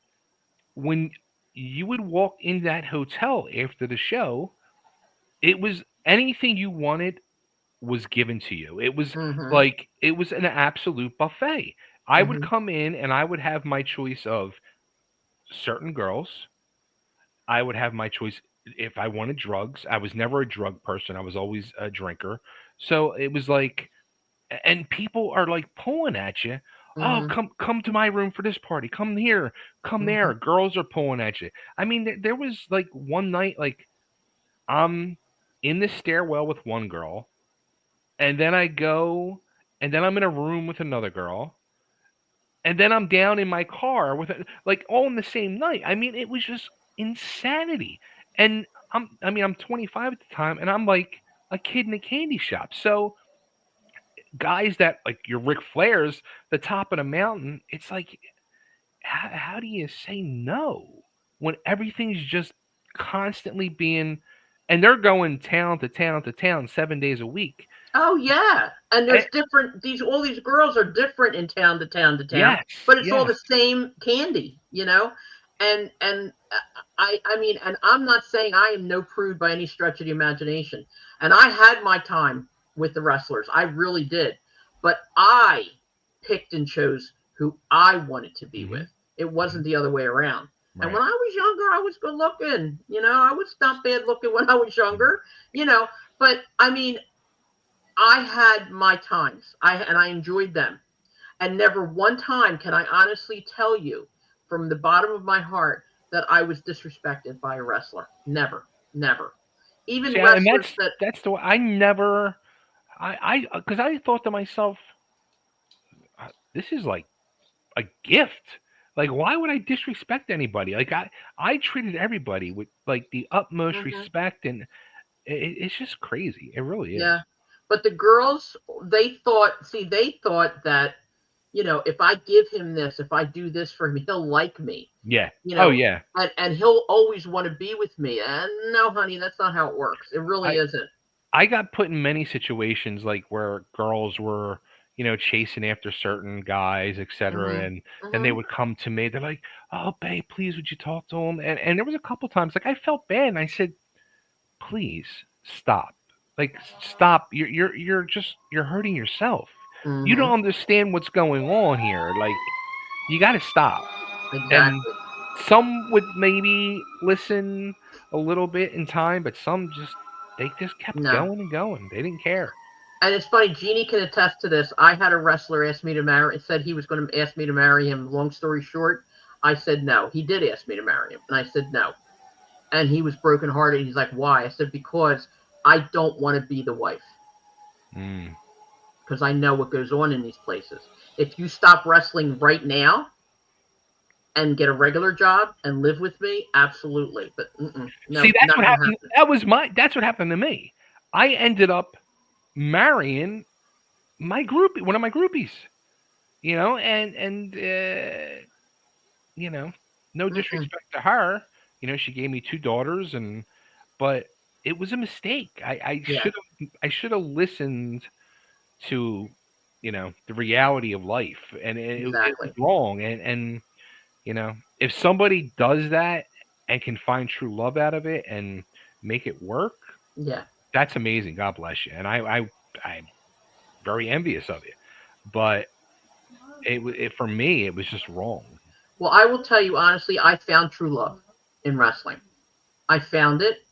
when you would walk in that hotel after the show, it was anything you wanted was given to you. It was Mm-hmm. like it was an absolute buffet. I would Mm-hmm. come in and I would have my choice of certain girls. I would have my choice if I wanted drugs. I was never a drug person. I was always a drinker. So it was like, and people are like pulling at you. Oh, Mm-hmm. come to my room for this party. Come here, come Mm-hmm. there. Girls are pulling at you. I mean, there was like one night, like I'm in the stairwell with one girl, and then I go, and then I'm in a room with another girl, and then I'm down in my car with it, like all in the same night. I mean, it was just insanity. And I mean, I'm 25 at the time, and I'm like a kid in a candy shop. So guys that like your Ric Flairs, the top of the mountain. It's like, how do you say no when everything's just constantly being, and they're going town to town to town 7 days a week. Oh yeah, and And, there's different. These all these girls are different in town to town to town, yes, but it's all yes. the same candy, you know. And I mean, and I'm not saying I am no prude by any stretch of the imagination. And I had my time with the wrestlers, I really did, but I picked and chose who I wanted to be Hmm. with. It wasn't the other way around. And Right. when I was younger, I was good looking. You know, I was not bad looking when I was Mm. younger. You know, but I mean, I had my times. I enjoyed them. And never one time can I honestly tell you from the bottom of my heart that I was disrespected by a wrestler. Never. Never. Even See, and wrestlers that that's the way I never, because I thought to myself, this is like a gift. Like, why would I disrespect anybody? Like, I treated everybody with like the utmost Mhm. respect, and it's just crazy. It really is. Yeah. But the girls, they thought that, if I give him this, if I do this for him, he'll like me, Yeah. you Oh know, yeah. and he'll always want to be with me. And no, honey, that's not how it works. It really I isn't. I got put in many situations like where girls were, chasing after certain guys, etc. Hmm. And then they Hmm. would come to me. They're like, "Oh, babe, please, would you talk to him?" And there was a couple times like I felt bad, and I said, "Please stop. Like, stop. You're hurting yourself. You don't Hmm. understand what's going on here. Like, you got to stop." And Exactly. some would maybe listen a little bit in time, but some just they just kept No. going and going. They didn't care. And it's funny, Jeannie can attest to this. I had a wrestler ask me to marry, said he was going to ask me to marry him. Long story short, I said no. He did ask me to marry him, and I said no. And he was brokenhearted. He's like, "Why?" I said, "Because I don't want to be the wife, Mm, because I know what goes on in these places. If you stop wrestling right now and get a regular job and live with me, absolutely. But See, no, that's not what going to happened. happen." That's what happened to me. I ended up marrying my groupie, one of my groupies. And you know, no Mm-mm. disrespect to her. She gave me two daughters, but it was a mistake. Yeah, I should have listened to the reality of life, and it was exactly. wrong. And if somebody does that and can find true love out of it and make it work, Yeah. that's amazing. God bless you. And I'm very envious of you, but for me it was just wrong. Well, I will tell you honestly, I found true love in wrestling. I found it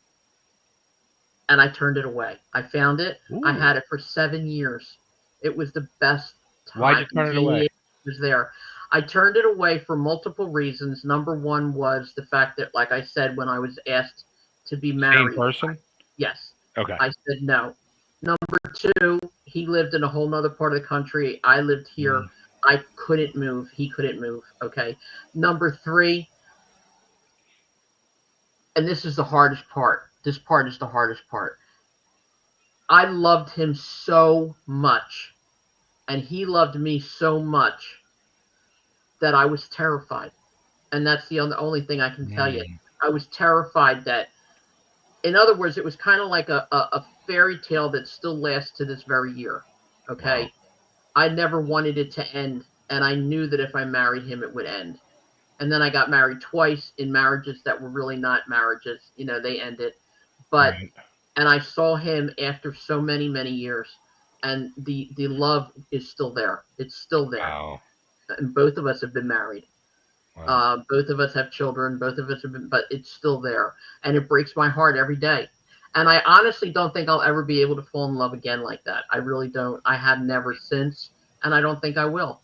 and I turned it away. I found it. I Ooh, had it for 7 years. It was the best why'd time. you turn it away? Jeannie was there. I turned it away for multiple reasons. Number one was the fact that, like I said, when I was asked to be Same married, person? yes, Okay. I said no. Number two, he lived in a whole nother part of the country. I lived here. Mm, I couldn't move. He couldn't move. Okay. Number three, and this is the hardest part. This part is the hardest part. I loved him so much, and he loved me so much that I was terrified. And that's the only thing I can tell you. mm, I was terrified that, in other words, it was kind of like a fairy tale that still lasts to this very year. wow. Okay. I never wanted it to end. And I knew that if I married him, it would end. And then I got married twice in marriages that were really not marriages. They ended. But Right. and I saw him after so many, many years, and the love is still there. It's still there, Wow. and both of us have been married. Wow. Both of us have children. Both of us have been, but it's still there, and it breaks my heart every day. And I honestly don't think I'll ever be able to fall in love again like that. I really don't. I have never since, and I don't think I will.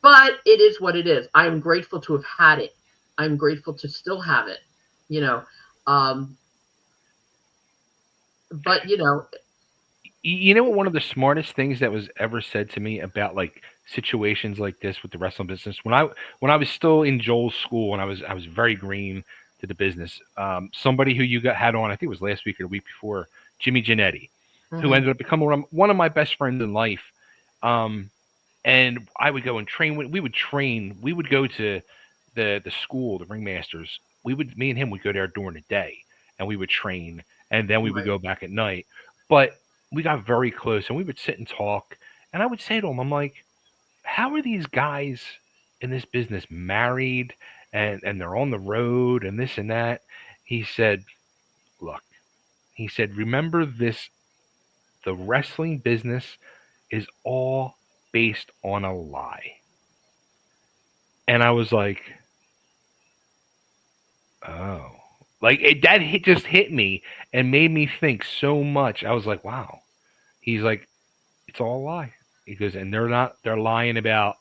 But it is what it is. I am grateful to have had it. I'm grateful to still have it. You know, um, but You know what? One of the smartest things that was ever said to me about like situations like this with the wrestling business, when I was still in Joel's school and I was very green to the business. Somebody who you got had on, I think it was last week or the week before, Jimmy Janetti, who mhm, ended up becoming one of my best friends in life. Um, and I would go and train. We would train. We would go to the school, the ringmasters. Me and him would go there during the day, and we would train, and then we would Right. go back at night. But we got very close, and we would sit and talk. And I would say to him, I'm like, how are these guys in this business married, and they're on the road and this and that? He said, look, he said, remember this, the wrestling business is all based on a lie. And I was like, oh, like just hit me and made me think so much. I was like, wow. He's like, it's all a lie. He goes, and they're lying about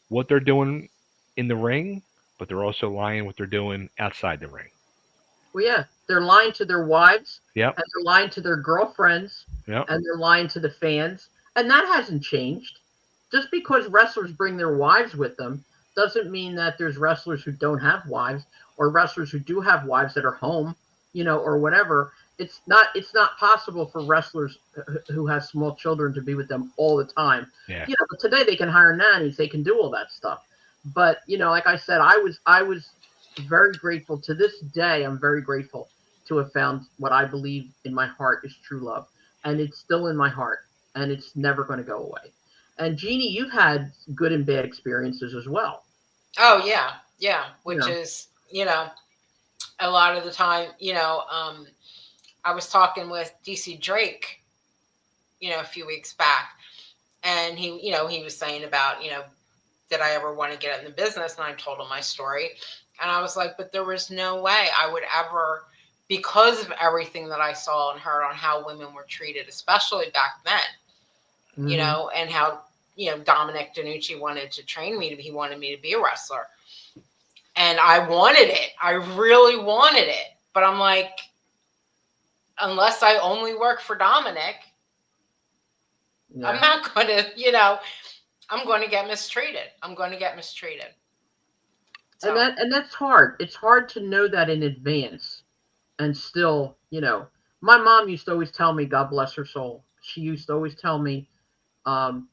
what they're doing in the ring, but they're also lying what they're doing outside the ring. Well, yeah, they're lying to their wives, Yep. and they're lying to their girlfriends, Yep. and they're lying to the fans, and that hasn't changed. Just because wrestlers bring their wives with them doesn't mean that there's wrestlers who don't have wives, or wrestlers who do have wives that are home, or whatever. It's not possible for wrestlers who have small children to be with them all the time. Yeah. But today they can hire nannies, they can do all that stuff. But like I said, I was very grateful to this day. I'm very grateful to have found what I believe in my heart is true love, and it's still in my heart, and it's never going to go away. And Jeannie, you've had good and bad experiences as well. Oh yeah, yeah. You Which know, is, a lot of the time, I was talking with DC Drake, a few weeks back, and he was saying about, did I ever want to get in the business? And I told him my story, and I was like, but there was no way I would ever, because of everything that I saw and heard on how women were treated, especially back then, mm-hmm. And how, Dominic Danucci wanted to train me he wanted me to be a wrestler. And I wanted it. I really wanted it. But I'm like, unless I only work for Dominic, Yeah. I'm not going to, I'm going to get mistreated. I'm going to get mistreated. So. And that's hard. It's hard to know that in advance, and still, my mom used to always tell me, God bless her soul. She used to always tell me, um,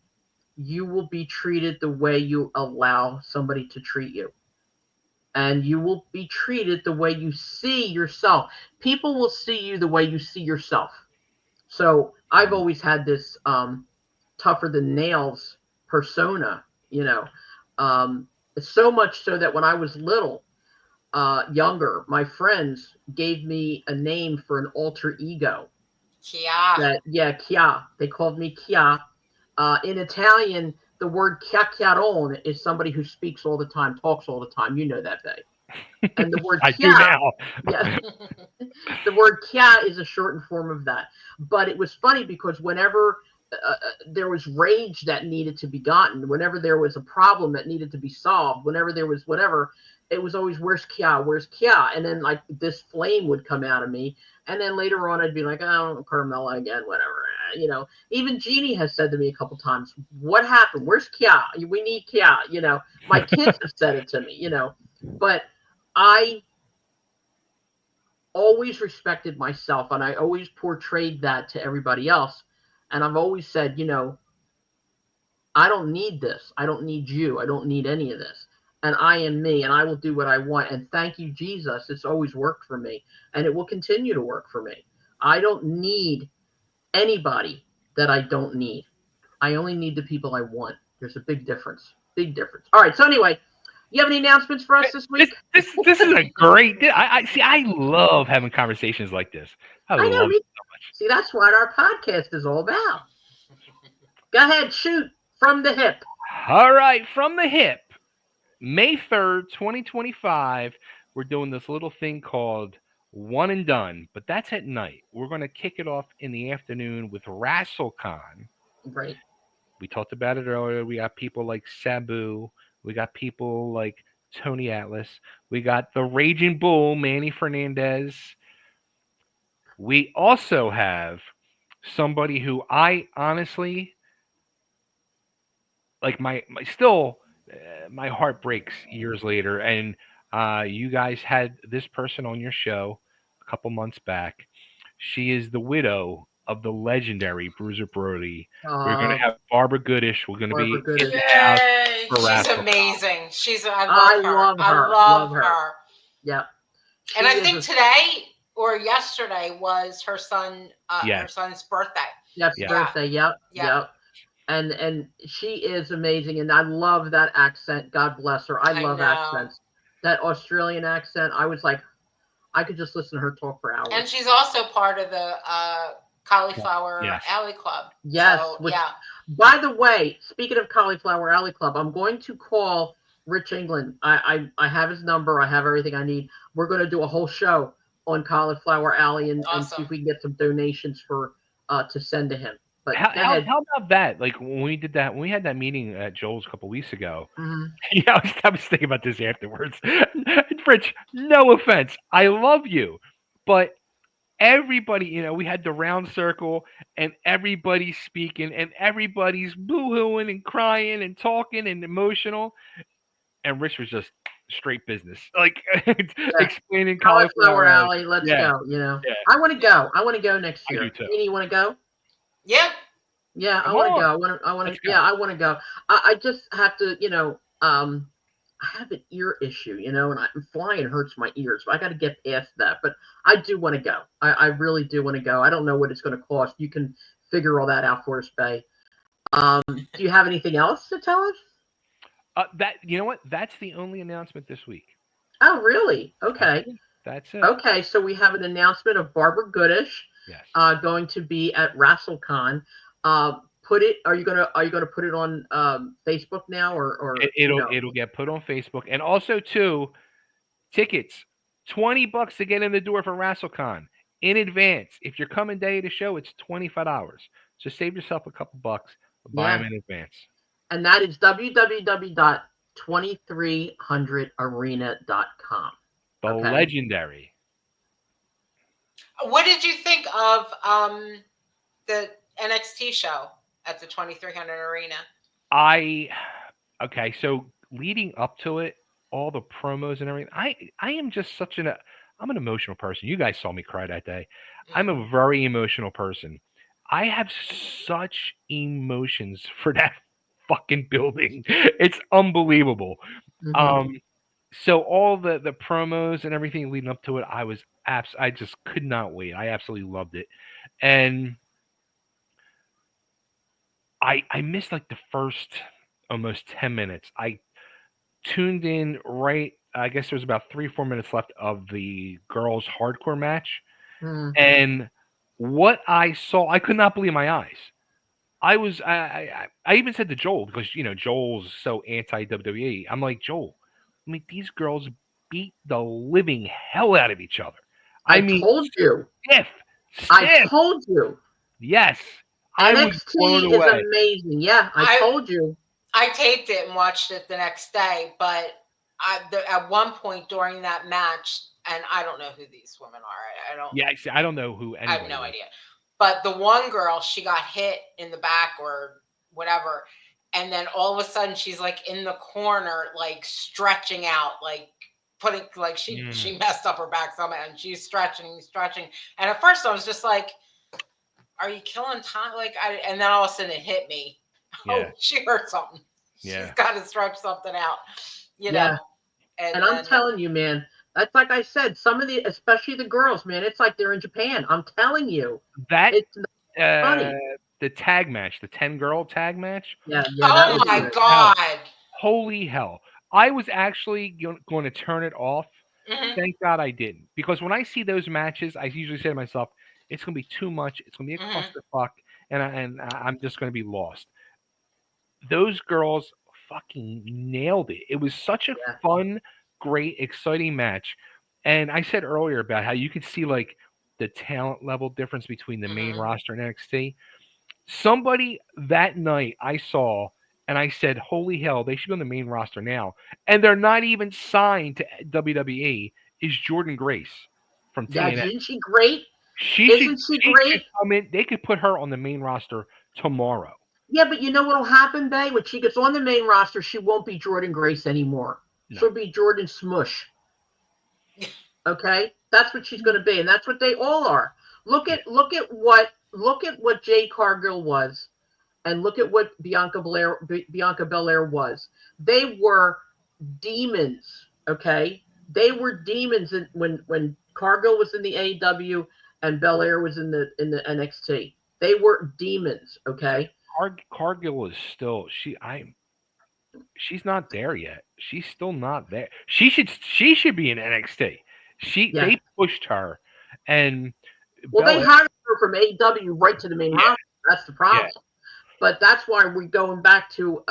you will be treated the way you allow somebody to treat you. And you will be treated the way you see yourself. People will see you the way you see yourself. So I've always had this tougher than nails persona, you know. Um, so much so that when I was little, younger, my friends gave me a name for an alter ego. Yeah. Yeah, Chia. They called me Chia. In Italian, the word chiacchierone is somebody who speaks all the time, talks all the time. You know that, Bay. And the word I do Chia, now. yeah, the word Chia is a shortened form of that. But it was funny because whenever there was rage that needed to be gotten, whenever there was a problem that needed to be solved, whenever there was whatever, it was always, where's Kia? Where's Kia? And then like this flame would come out of me. And then later on, I'd be like, oh, Carmela again, whatever. Even Jeannie has said to me a couple times, what happened? Where's Kia? We need Kia. My kids have said it to me, but I always respected myself, and I always portrayed that to everybody else. And I've always said, I don't need this. I don't need you. I don't need any of this. And I am me, and I will do what I want. And thank you, Jesus. It's always worked for me, and it will continue to work for me. I don't need anybody that I don't need. I only need the people I want. There's a big difference. Big difference. All right. So anyway, you have any announcements for us this This week? this is a great. I see. I love having conversations like this. I I know. love it so much. See, that's what our podcast is all about. Go ahead, shoot from the hip. All right, from the hip, May 3rd, 2025. We're doing this little thing called One and Done, but that's at night. We're going to kick it off in the afternoon with WrestleCon. Great. We talked about it earlier. We got people like Sabu. We got people like Tony Atlas. We got the Raging Bull, Manny Fernandez. We also have somebody who I honestly like. My still, my heart breaks years later. And you guys had this person on your show a couple months back. She is the widow of the legendary Bruiser Brody. We're going to Uh, have Barbara Goodish. We're going to Barbara be in Goodish. the house Yay! for She's Rascal. amazing. I I love her. love I her. Love love her. her. Yep. And She I is think a today or yesterday was her Yes. son's birthday. yes Yes. Yeah. birthday. Yep. Yep. Yep. And she is amazing, and I love that accent. God bless her. I I love know. accents. That Australian accent. I was like, I could just listen to her talk for And hours. she's also part of the Cauliflower Yes. Alley Club. Yes. So Which, yeah. by the way, speaking of Cauliflower Alley Club, I'm going to call Rich England. I have his number. I have everything I need. We're going to do a whole show on Cauliflower Alley and see Awesome. if we can get some donations for to send to him. But How, go how, ahead. how about that? Like when we did that, when we had that meeting at Joel's a couple weeks ago, Mhm. yeah, I was thinking about this afterwards. Rich, no offense. I love you. But everybody, we had the round circle and everybody's speaking and everybody's boo-hooing and crying and talking and emotional. And Rich was just straight business, like Yeah. explaining Cauliflower cauliflower alley. Alley, let's Yeah, go. yeah, I want to go. I want to go next I do year. too. Jeannie, you want to go? Yeah. Yeah, I Come want to go. on, I want to. let's go. Yeah, I want to go. I just have to. I have an ear issue. And flying hurts my ears. So I got to get past that. But I do want to go. I really do want to go. I don't know what it's going to cost. You can figure all that out for us, Bay. Do you have anything else to tell us? That you know what? That's the only announcement this week. Oh, really? That's Okay. it. That's it. Okay, so we have an announcement of Barbara Goodish Yes. going to be at WrestleCon. Are you gonna put it on Facebook now or It, it'll it'll get put on Facebook, and also too, tickets, $20 to get in the door for WrestleCon in advance. If you're coming day of the show, it's $25. So save yourself a couple bucks. Buy them yeah, in advance. and that is www.2300arena.com. The Okay. legendary. What did you think of the NXT show at the 2300 Arena? I okay. So leading up to it, all the promos and everything. I am just I'm an emotional person. You guys saw me cry that day. I'm Mm. a very emotional person. I have such emotions for that fucking building. It's unbelievable. Hmm. Um, so all the promos and everything leading up to it, I just could not wait. I absolutely loved it. And I missed like the first almost 10 minutes. I tuned in right, I guess there was about 3 4 minutes left of the girls hardcore match. Hmm. And what I saw, I could not believe my eyes. I even said to Joel, because Joel's so anti WWE. I'm like, Joel, I mean, these girls beat the living hell out of each other. I I mean, told you. stiff, I stiff. told you. Yes, I was blown NXT is away. amazing. Yeah, I I told you. I taped it and watched it the next day, but at one point during that match, and I don't know who these women are. I don't. Yeah, see, I don't know who I have anybody no is. idea. But the one girl, she got hit in the back or whatever, and then all of a sudden she's like in the corner, like stretching out, like putting like she messed up her back somehow, and she's stretching. And at first I was just like, "Are you killing time?" And then all of a sudden it hit me. Yeah, Oh, she hurt something. She's yeah. got to stretch something out, you know. Yeah. And And I'm then telling you, man, that's like I said, especially the girls, man, it's like they're in Japan. I'm telling you, That it's not uh, funny. the tag match, the 10 girl tag match. Yeah, yeah, that oh was my Holy good. hell! god. Holy hell! I was actually going to turn it off. Hmm. Thank God I didn't, because when I see those matches, I usually say to myself, "It's going to be too much. It's going to be a Hmm. clusterfuck, I'm just going to be lost." Those girls fucking nailed it. It was such a Yeah. fun, great, exciting match. And I said earlier about how you could see like the talent level difference between the main Hmm. roster and NXT. Somebody that night I saw and I said, "Holy hell, they should be on the main roster now." And they're not even signed to WWE is Jordan Grace from Yeah, TNA. isn't she great? She should Isn't she she should great? come in. They could put her on the main roster tomorrow. Yeah, but you know what'll happen, Bay? When she gets on the main roster, she won't be Jordan Grace anymore. No. She'll be Jordan Smush. Okay? That's what she's gonna be, and that's what they all are. Look at what look at what Jade Cargill was, and look at what Bianca Belair was. They were demons. Okay, they were demons when Cargill was in the AEW and Belair was in the NXT. They were demons. Okay. Cargill is still she's not there yet. She's still not there. She should be in NXT. Yeah. They pushed her, and Well, they Belair. hired her from AEW right to the main Yeah, roster. That's the yeah. problem. But that's why we're going back to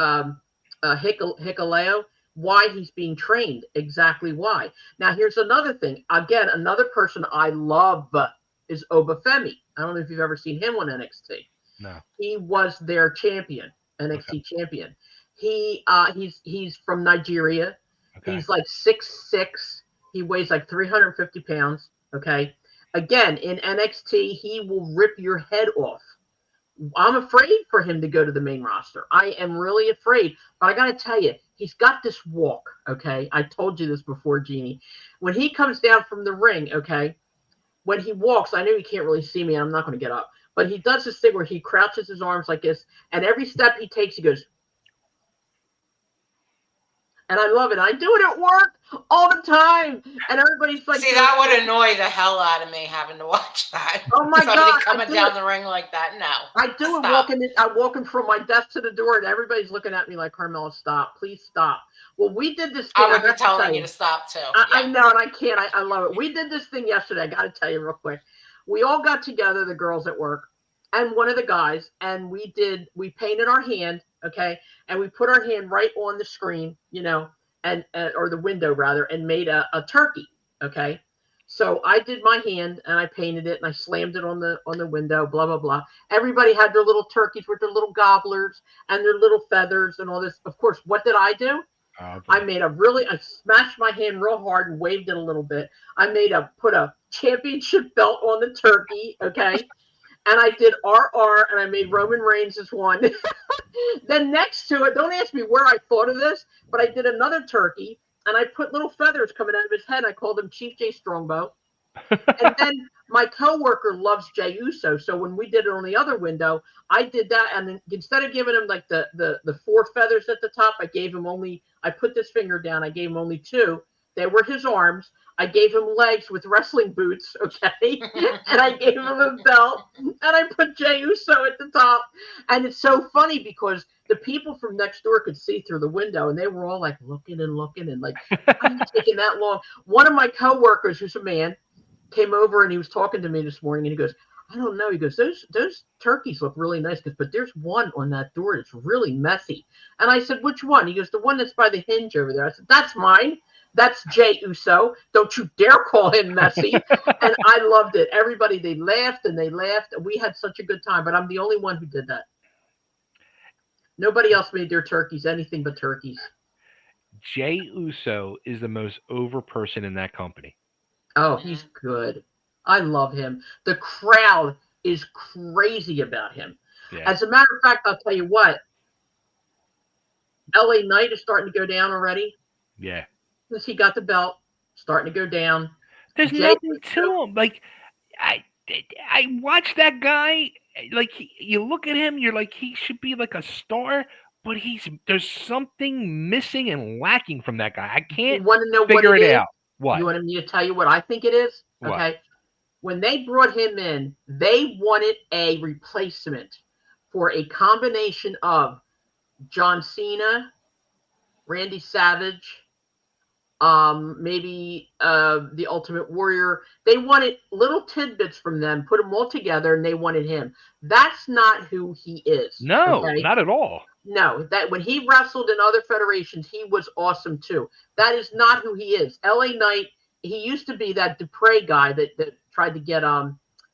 Hikuleo, why he's being trained, exactly why. Now, here's another thing. Again, another person I love is Obafemi. I don't know if you've ever seen him on NXT. No. He was their champion, Okay. NXT champion. He's from Nigeria. Okay. He's like 6'6". He weighs like 350 pounds. Okay. Again, in NXT, he will rip your head off. I'm afraid for him to go to the main roster. I am really afraid. But I got to tell you, he's got this walk, okay? I told you this before, Jeannie. When he comes down from the ring, okay, when he walks, I know you can't really see me, and I'm not going to get up, but he does this thing where he crouches his arms like this, and every step he takes, he goes, and I love it. I do it at work all the time, and everybody's like, see, that would annoy the hell out of me having to watch that. Oh my Somebody God, coming down the ring like that. No, I do it stop. I'm walking from my desk to the door, and everybody's looking at me like, Carmela, stop, please stop. Well, we did this thing. I would be telling you to stop too. I know, and I can't. I love it. We did this thing yesterday. I got to tell you real quick. We all got together, the girls at work, and one of the guys, and we painted our hand, okay, and we put our hand right on the screen, and or the window rather, and made a turkey, okay. So I did my hand, and I painted it, and I slammed it on the window. Blah blah blah. Everybody had their little turkeys with their little gobblers and their little feathers and all this. Of course, what did I do? I smashed my hand real hard and waved it a little bit. Put a championship belt on the turkey, okay? And I did RR, and I made Roman Reigns as one. Then next to it, don't ask me where I thought of this, but I did another turkey, and I put little feathers coming out of his head. I called him Chief J Strongbow. And then my coworker loves Jey Uso, so when we did it on the other window, I did that, and then instead of giving him like the four feathers at the top, I put this finger down, I gave him only two. They were his arms. I gave him legs with wrestling boots, okay? And I gave him a belt, and I put Jey Uso at the top. And it's so funny because the people from next door could see through the window, and they were all like looking and like, why are you taking that long? One of my coworkers, who's a man, came over and he was talking to me this morning, and he goes, I don't know. He goes, those turkeys look really nice, but there's one on that door that's really messy. And I said, which one? He goes, the one that's by the hinge over there. I said, that's mine. That's Jey Uso. Don't you dare call him messy. And I loved it. Everybody, they laughed and they laughed. We had such a good time, but I'm the only one who did that. Nobody else made their turkeys anything but turkeys. Jey Uso is the most over person in that company. Oh, he's good. I love him. The crowd is crazy about him. Yeah. As a matter of fact, I'll tell you what. LA Knight is starting to go down already. Yeah. Since he got the belt, starting to go down. There's nothing to him. Like, I watch that guy. Like, you look at him, you're like, he should be like a star, but there's something missing and lacking from that guy. I can't figure it out. What? You want me to tell you what I think it is? What? Okay. When they brought him in, they wanted a replacement for a combination of John Cena, Randy Savage, maybe the Ultimate Warrior. They wanted little tidbits from them, put them all together, and they wanted him. That's not who he is. No, okay? Not at all. No, that when he wrestled in other federations, he was awesome too. That is not who he is. LA Knight, he used to be that Dupre guy that tried to get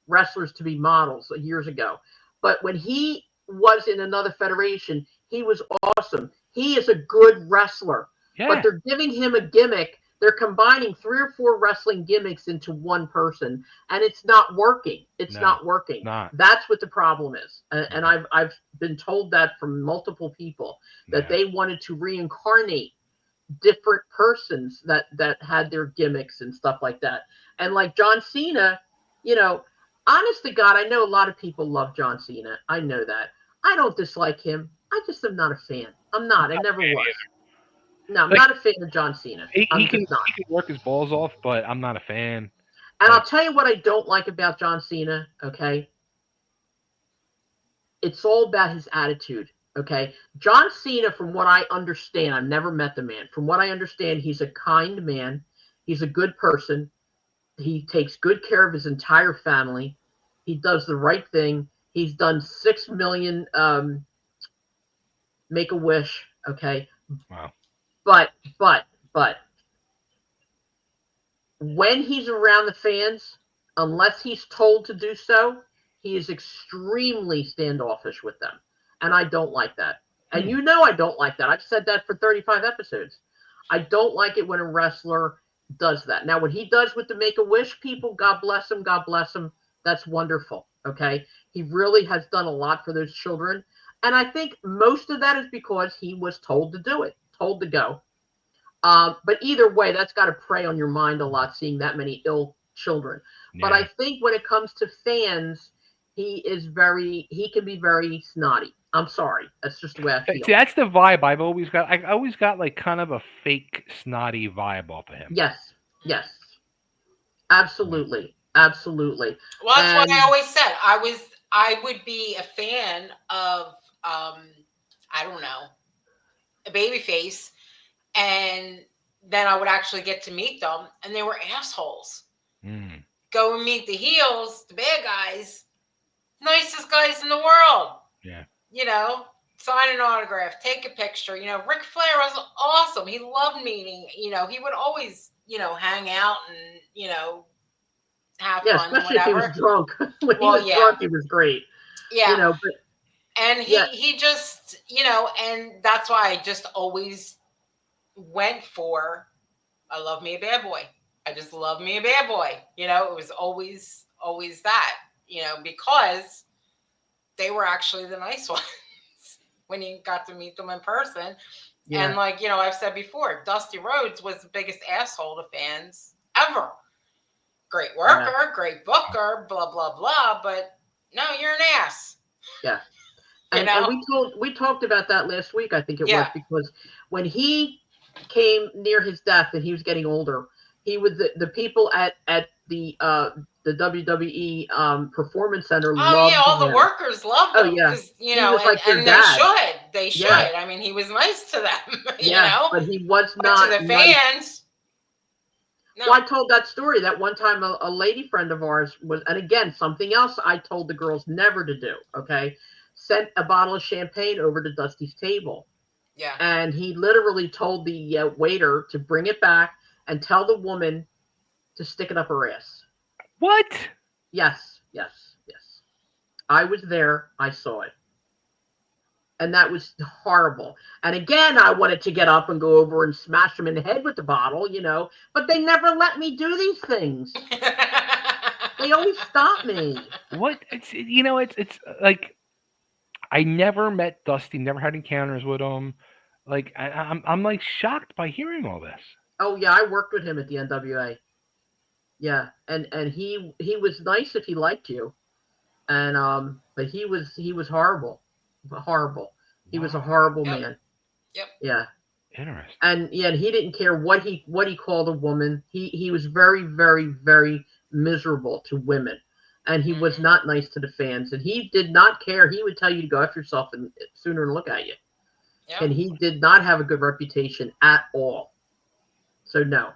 wrestlers to be models years ago. But when he was in another federation, he was awesome. He is a good wrestler. Yeah. But they're giving him a gimmick. They're combining 3 or 4 wrestling gimmicks into one person, and it's not working. It's not working. That's what the problem is. And I've been told that from multiple people that they wanted to reincarnate different persons that had their gimmicks and stuff like that. And like John Cena, honest to God, I know a lot of people love John Cena. I know that. I don't dislike him. I just am not a fan. I'm not. I never was. No, I'm Like, not a fan of John Cena. I'm just not. he can work his balls off, but I'm not a fan. And Like, I'll tell you what I don't like about John Cena, okay? It's all about his attitude, okay? John Cena, from what I understand, I've never met the man. From what I understand, he's a kind man. He's a good person. He takes good care of his entire family. He does the right thing. He's done 6 million Make a Wish, okay? wow. But, but, when he's around the fans, unless he's told to do so, he is extremely standoffish with them. And I don't like that. And you know I don't like that. I've said that for 35 episodes. I don't like it when a wrestler does that. Now, what he does with the Make-A-Wish people, God bless him, God bless him. That's wonderful, okay? He really has done a lot for those children. And I think most of that is because he was told to do it, told to go. But either way, that's got to prey on your mind a lot, seeing that many ill children. Yeah. But I think when it comes to fans, he can be very snotty. I'm sorry. That's just the way I feel. See, that's the vibe I've always got. I always got like kind of a fake snotty vibe off of him. Yes. Absolutely. Absolutely. Well, that's what I always said. I would be a fan of I don't know, a babyface, and then I would actually get to meet them, and they were assholes. Go and meet the heels, the bad guys, nicest guys in the world. Yeah. You know, sign an autograph, take a picture. You know, Ric Flair was awesome. He loved meeting. You know, he would always, hang out and, have fun. Especially if he was drunk. When he was drunk, he was great. Yeah. But and he just, and that's why I just always went for, I love me a bad boy. I just love me a bad boy. It was always that, because they were actually the nice ones when you got to meet them in person. Yeah. And like, I've said before, Dusty Rhodes was the biggest asshole to fans ever. Great worker, great booker, blah, blah, blah. But no, you're an ass. Yeah. And we talked about that last week, I think it was, because when he came near his death and he was getting older, he was the people at the WWE Performance Center loved him. All the workers loved him. Because, they should. Yeah. I mean, he was nice to them, you know? But he was not to the fans. No. Well, I told that story that one time a lady friend of ours was, and again, something else I told the girls never to do, okay? Sent a bottle of champagne over to Dusty's table. Yeah. And he literally told the waiter to bring it back and tell the woman to stick it up her ass. What? Yes. I was there. I saw it. And that was horrible. And again, I wanted to get up and go over and smash him in the head with the bottle, but they never let me do these things. They always stop me. What? It's like, I never met Dusty, never had encounters with him. Like, I'm like shocked by hearing all this. Oh yeah, I worked with him at the NWA. Yeah, and he was nice if he liked you, and but he was horrible. He was a horrible man. Yep. Yeah. Interesting. And he didn't care what he called a woman. He was very, very, very miserable to women, and he was not nice to the fans. And he did not care. He would tell you to go F yourself and sooner than look at you. Yep. And he did not have a good reputation at all. So no.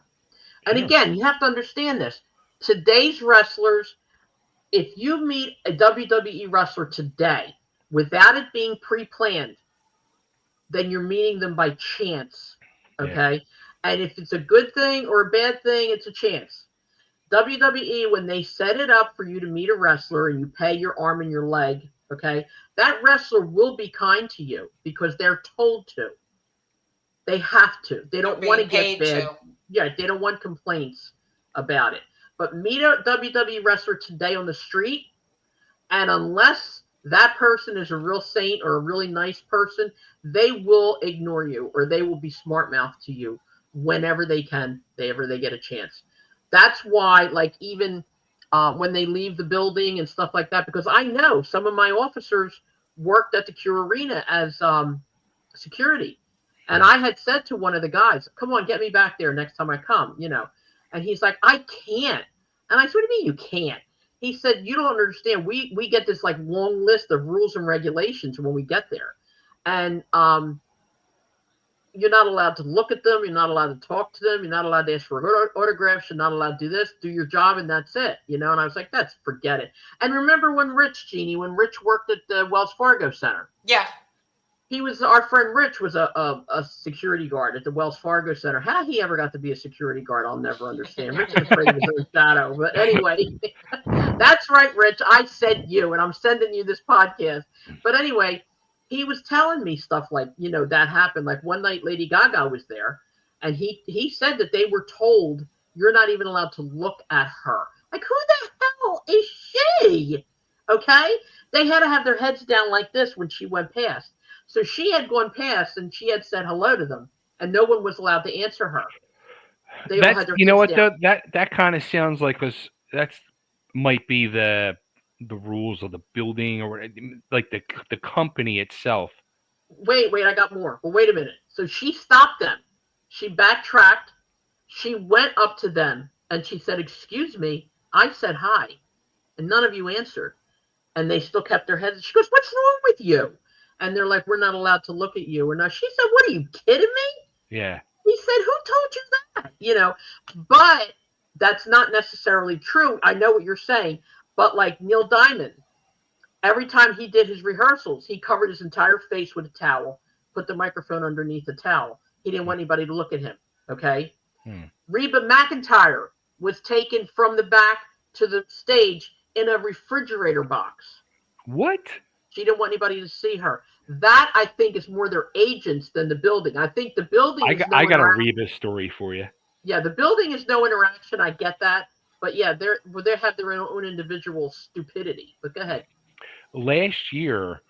And again, you have to understand this. Today's wrestlers, if you meet a WWE wrestler today without it being pre-planned, then you're meeting them by chance, okay? Yeah. And if it's a good thing or a bad thing, it's a chance. WWE, when they set it up for you to meet a wrestler and you pay your arm and your leg, okay, that wrestler will be kind to you because they're told to. They have to. They don't want to get bad. Yeah, they don't want complaints about it. But meet a WWE wrestler today on the street, and unless that person is a real saint or a really nice person, they will ignore you or they will be smart-mouthed to you whenever they can, whenever they get a chance. That's why, like, even when they leave the building and stuff like that. Because I know some of my officers worked at the Cure Arena as security. And I had said to one of the guys, come on, get me back there next time I come, you know. And he's like, I can't. And I said, what do you mean you can't? He said, you don't understand. We get this like long list of rules and regulations when we get there. And you're not allowed to look at them. You're not allowed to talk to them. You're not allowed to ask for autographs. You're not allowed to do this, do your job, and that's it. You know, and I was like, that's forget it. And remember when Jeannie, when Rich worked at the Wells Fargo Center? Yeah. He was, our friend Rich was a security guard at the Wells Fargo Center. How he ever got to be a security guard, I'll never understand. Rich is afraid of his own shadow. But anyway, that's right, Rich. I said you, and I'm sending you this podcast. But anyway, he was telling me stuff like, you know, that happened. Like one night Lady Gaga was there, and he said that they were told, you're not even allowed to look at her. Like, who the hell is she? Okay? They had to have their heads down like this when she went past. So she had gone past and she had said hello to them, and no one was allowed to answer her. They all had their you know heads what down. though, that kind of sounds like that's might be the rules of the building or like the company itself. Wait, I got more. Well, wait a minute. So she stopped them. She backtracked. She went up to them and she said, excuse me, I said hi, and none of you answered. And they still kept their heads. She goes, what's wrong with you? And they're like, we're not allowed to look at you. Or no. She said, what, are you kidding me? Yeah. He said, who told you that? You know, but that's not necessarily true. I know what you're saying. But like Neil Diamond, every time he did his rehearsals, he covered his entire face with a towel, put the microphone underneath the towel. He didn't want anybody to look at him. Okay. Reba McEntire was taken from the back to the stage in a refrigerator box. What? She didn't want anybody to see her. That, I think, is more their agents than the building. I think the building is I got a Reba story for you. Yeah, the building is no interaction. I get that. But yeah, they have their own individual stupidity. But go ahead. Last year,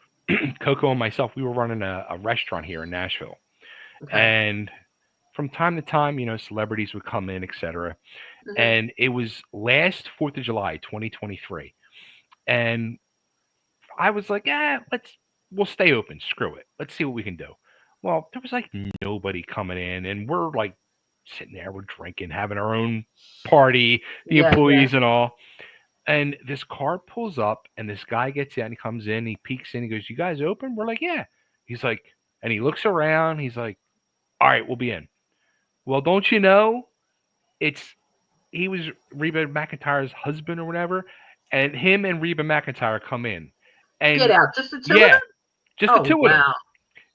Coco and myself, we were running a restaurant here in Nashville. Okay. And from time to time, you know, celebrities would come in, etc. Mm-hmm. And it was last 4th of July, 2023. And I was like, we'll stay open. Screw it. Let's see what we can do. Well, there was like nobody coming in, and we're like sitting there, we're drinking, having our own party, the employees and all. And this car pulls up, and this guy gets out, and he comes in, he peeks in, he goes, you guys open? We're like, yeah. He's like, and he looks around, he's like, all right, we'll be in. Well, don't you know, he was Reba McEntire's husband or whatever, and him and Reba McEntire come in. And get out, just the two of them? Just the two of them. Wow.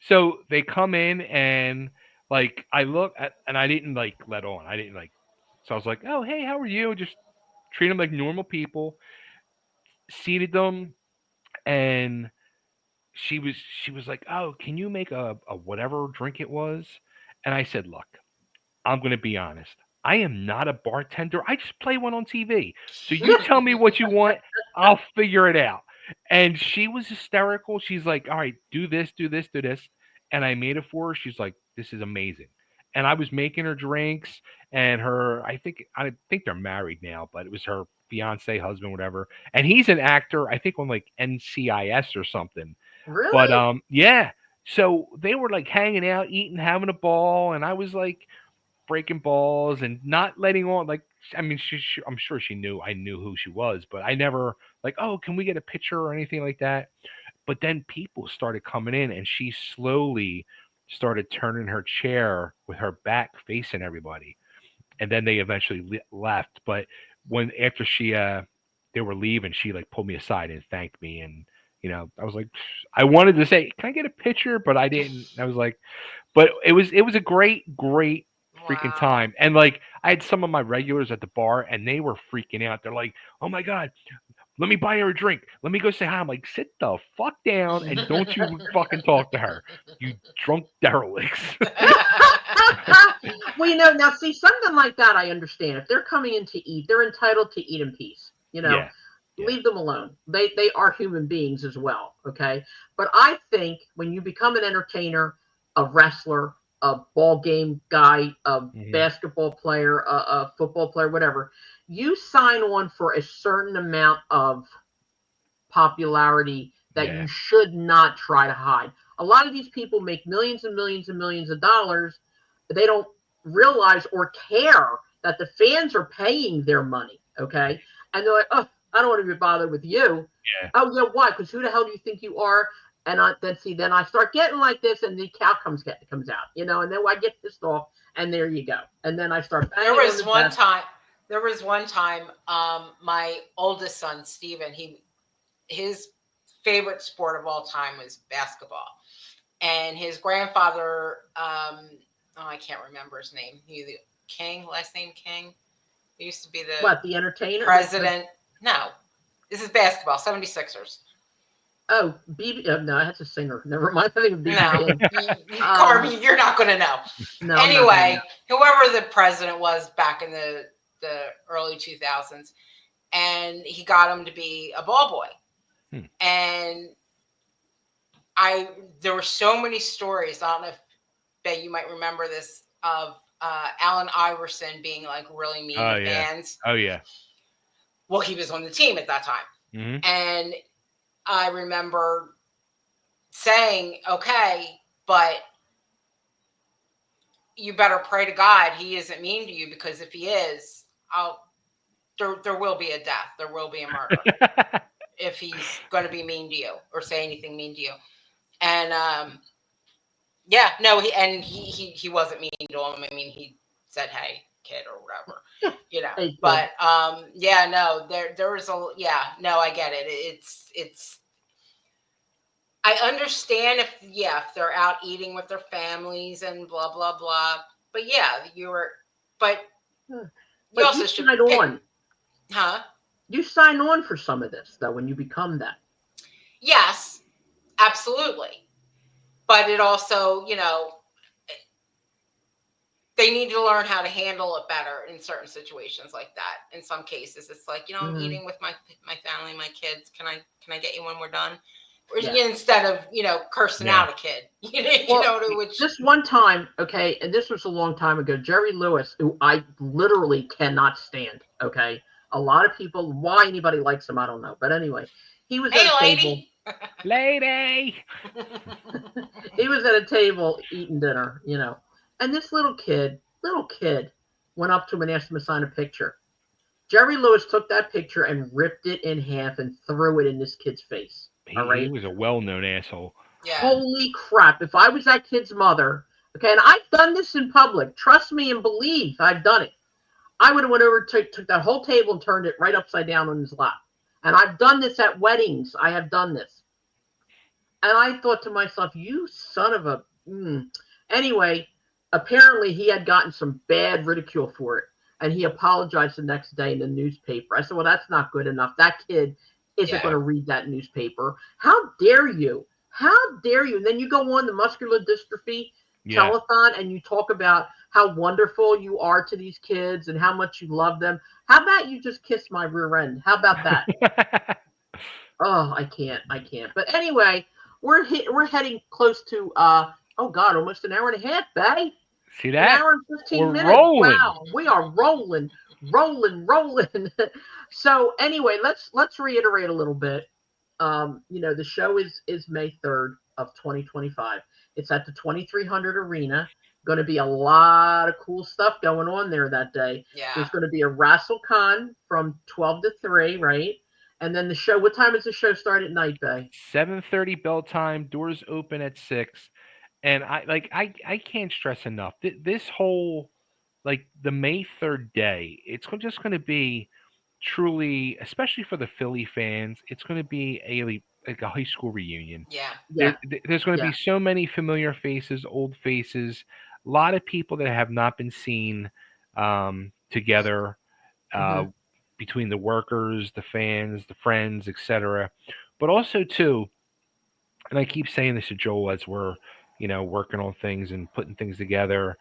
So they come in, and like I look at, and I didn't like let on. I didn't like, so I was like, oh hey, how are you? Just treat them like normal people. Seated them, and she was like, oh, can you make a whatever drink it was? And I said, look, I'm going to be honest. I am not a bartender. I just play one on TV. So you tell me what you want. I'll figure it out. And she was hysterical. She's like, all right, do this, do this, do this. And I made it for her. She's like, this is amazing. And I was making her drinks, and I think they're married now, but it was her fiance, husband, whatever. And he's an actor, I think on like NCIS or something. Really? But yeah. So they were like hanging out, eating, having a ball, and I was like breaking balls and not letting on. Like, I mean, I'm sure she knew I knew who she was, but I never like, oh, can we get a picture or anything like that? But then people started coming in, and she slowly started turning her chair with her back facing everybody, and then they eventually left. But when after they were leaving, she like pulled me aside and thanked me, and you know, I was like, I wanted to say, can I get a picture? But I didn't. I was like, but it was a great freaking time. And like I had some of my regulars at the bar, and they were freaking out. They're like, oh my god, let me buy her a drink. Let me go say hi. I'm like, sit the fuck down and don't you fucking talk to her, you drunk derelicts. Well, you know, now see, something like that I understand. If they're coming in to eat, they're entitled to eat in peace. You know, leave them alone. They are human beings as well. Okay. But I think when you become an entertainer, a wrestler, a ball game guy, a basketball player, a football player, whatever, you sign on for a certain amount of popularity that Yeah. you should not try to hide. A lot of these people make millions and millions and millions of dollars. They don't realize or care that the fans are paying their money. Okay. And they're like, oh, I don't want to be bothered with you. Yeah. Oh, yeah. Why? Because who the hell do you think you are? And then I start getting like this, and the cow comes out, and then I get pissed off, and there you go. And then I start There banging on was the one desk. time. There was one time. My oldest son, Steven, his favorite sport of all time was basketball, and his grandfather. Oh, I can't remember his name. King, last name King. He used to be the What, the entertainer? president. No, this is basketball. 76ers. Oh, BB. No, that's a singer. Never mind. I think of BB No, King. Carmi, you're not going to know. No, I'm not Anyway, gonna whoever the president was back in the early 2000s, and he got him to be a ball boy. And there were so many stories. I don't know if Bay, you might remember this, of Allen Iverson being like really mean to fans. Oh yeah. Well, he was on the team at that time, and I remember saying, "Okay, but you better pray to God he isn't mean to you, because if he is, there will be a death. There will be a murder if he's going to be mean to you or say anything mean to you." And yeah, no, he wasn't mean to him. I mean, he said, "Hey, kid," or whatever, But yeah, no, there was no, I get it. It's. I understand if they're out eating with their families and blah blah blah, but you also should sign on. Huh? You sign on for some of this though when you become that. Yes, absolutely. But it also, they need to learn how to handle it better in certain situations like that. In some cases, it's like, I'm eating with my family, my kids. Can I get you when we're done? Instead of cursing out a kid. This one time, okay, and this was a long time ago. Jerry Lewis, who I literally cannot stand. Okay, a lot of people, why anybody likes him, I don't know. But anyway, he was at a table. Lady. He was at a table eating dinner, and this little kid went up to him and asked him to sign a picture. Jerry Lewis took that picture and ripped it in half and threw it in this kid's face. All right? He was a well-known asshole. Yeah. Holy crap. If I was that kid's mother, okay, and I've done this in public, trust me and believe I've done it, I would have went over, took that whole table and turned it right upside down on his lap. And I've done this at weddings. I have done this. And I thought to myself, you son of a... Anyway, apparently he had gotten some bad ridicule for it. And he apologized the next day in the newspaper. I said, well, that's not good enough. That kid isn't going to read that newspaper. How dare you? How dare you? And then you go on the muscular dystrophy telethon and you talk about how wonderful you are to these kids and how much you love them. How about you just kiss my rear end? How about that? Oh, I can't. But anyway, we're heading close to almost an hour and a half, Bay. See that? An hour and 15 We're minutes. rolling. Wow, we are rolling. So anyway, let's reiterate a little bit. The show is May 3rd of 2025. It's at the 2300 Arena. Going to be a lot of cool stuff going on there that day. Yeah. There's going to be a Rasslin from 12 to 3, right? And then the show. What time does the show start at night, Bay? 7:30 bell time. Doors open at 6. And I can't stress enough. This whole, the May 3rd day, it's just going to be truly, especially for the Philly fans, it's going to be a high school reunion. Yeah. There's going to be so many familiar faces, old faces, a lot of people that have not been seen together between the workers, the fans, the friends, etc. But also, too, and I keep saying this to Joel as we're working on things and putting things together.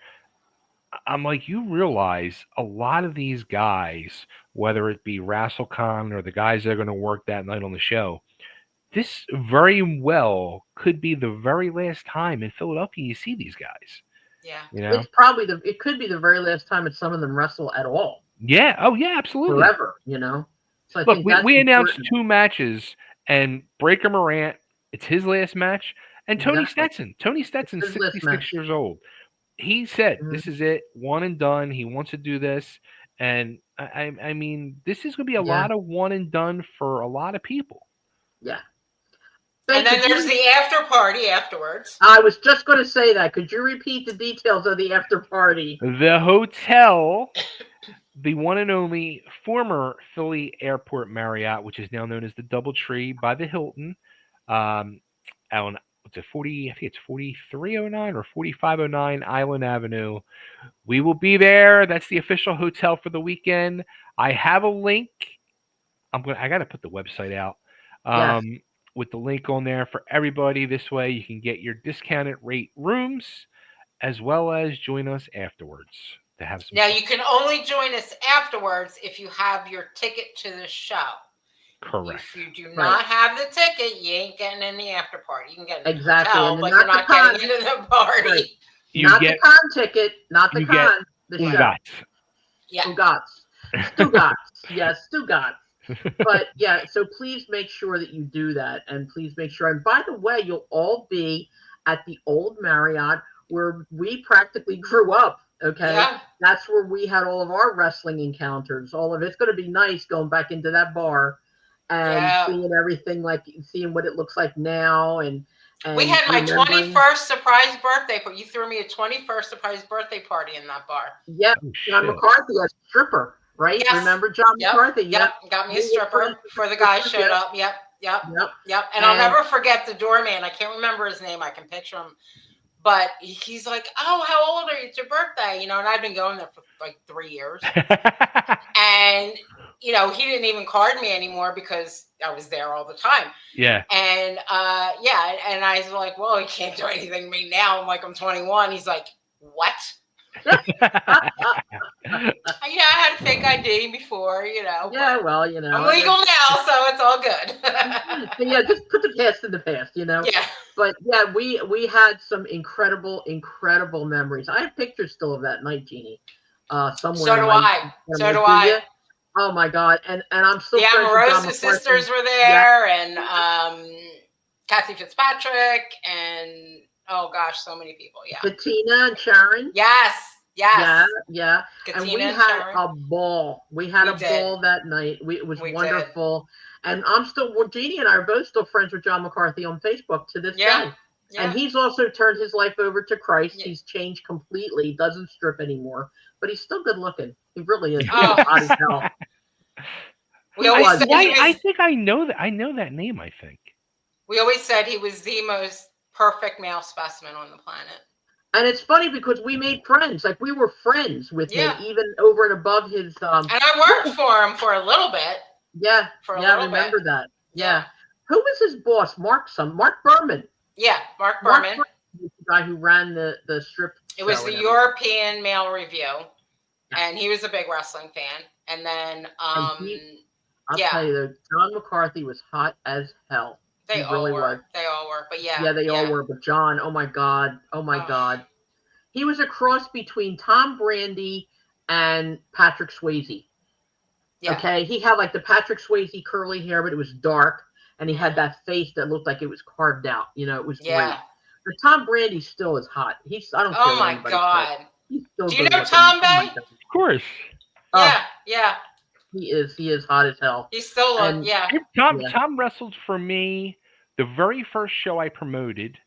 I'm like, you realize a lot of these guys, whether it be Rasselcon or the guys that are going to work that night on the show, this very well could be the very last time in Philadelphia you see these guys. Yeah. It could be the very last time that some of them wrestle at all. Yeah. Oh, yeah. Absolutely. forever. So I Look, think that's we announced important. 2 matches, and Breaker Morant, it's his last match, and Tony Exactly. Stetson. Tony It's Stetson's his list 66 match. years old. He said, Mhm. "This is it, one and done." He wants to do this, and I mean, this is going to be a Yeah, lot of one and done for a lot of people. yeah. And Faye, then could there's you? the after party afterwards. I was just going to say that. Could you repeat the details of the after party? The hotel, the one and only former Philly Airport Marriott, which is now known as the DoubleTree by the Hilton, um, on what's it 40? I think it's 4309 or 4509 Island Avenue. We will be there. That's the official hotel for the weekend. I have a link. I gotta put the website out. Yes. With the link on there for everybody. This way you can get your discounted rate rooms as well as join us afterwards to have some Now, fun. you can only join us afterwards if you have your ticket to the show. Correct. If you do Right. not have the ticket, you ain't getting in the after party. You can get in the Exactly. hotel, And but not you're the not con. getting into the party. Right. You Not get the con ticket. Not the you get con. The show. Ungats. Yeah. Stugats. Stugats. Yes, Stugats. But yeah, so please make sure that you do that, and please make sure. And by the way, you'll all be at the old Marriott where we practically grew up. Okay, Yeah. that's where we had all of our wrestling encounters. All of it's going to be nice going back into that bar and Yeah. seeing everything, like seeing what it looks like now, and We had my remembering. 21st surprise birthday party. You threw me a 21st surprise birthday party in that bar. Yeah, Oh John shit. McCarthy as stripper, right? Yes. Remember John Yep. McCarthy? Yep. Got me a We were stripper friends with before the strippers, guys showed up. Yep. Yep. Yep. Yep. And I'll And never forget the doorman. I can't remember his name. I can picture him. But he's like, "Oh, how old are you? It's your birthday." And I've been going there for like 3 years. And, he didn't even card me anymore because I was there all the time. Yeah. And yeah, and I was like, "Well, he can't do anything to me now." I'm like, "I'm 21." He's like, "What?" Yeah, I had a fake ID before, yeah, but well, I'm legal now, so it's all good. yeah, just put the past in the past, Yeah. But yeah, we had some incredible memories. I have pictures still of that night, Jeannie. Somewhere So in do my I. So do do I. you? Oh my God! And I'm still The friends with John Amorosa McCarthy. sisters were Yeah, there, and Kathy Fitzpatrick, and oh gosh, so many people. Yeah. Katina and Sharon. Yes. Yeah, Yes. yeah. And we Katina and had Sharon. a ball. We had We a did. ball that night. It was We did. wonderful. And Jeannie and I are both still friends with John McCarthy on Facebook to this Yeah. day. Yeah. And he's also turned his life over to Christ. Yeah. He's changed completely. He doesn't strip anymore, but he's still good looking. He really is. He Oh. is hot as hell. We always said he I was. think I know that. I know that name. I think. We always said he was the most perfect male specimen on the planet. And it's funny because we made friends. Like we were friends with Yeah. him, even over and above his. And I worked for him for a little bit. Yeah, For a yeah, I little remember bit. that. Yeah. Who was his boss? Mark Berman. Yeah, Mark Berman. The guy who ran the strip. It was show the and everything. European Male Review, and he was a big wrestling fan. And then, I'll yeah, tell you though, John McCarthy was hot as hell. they He all really were. was. They all were. But yeah, Yeah, they all were. But John, oh my God, Oh. God, he was a cross between Tom Brady and Patrick Swayze. Yeah. Okay, he had like the Patrick Swayze curly hair, but it was dark, and he had that face that looked like it was carved out. It was great. Yeah. But Tom Brady still is hot. I don't care. Oh what my anybody God. says. He's still Do you good know looking. Tom Oh my Bay? God. Of course. Yeah. Yeah. He is hot as hell. He's still And- yeah. Tom wrestled for me the very first show I promoted.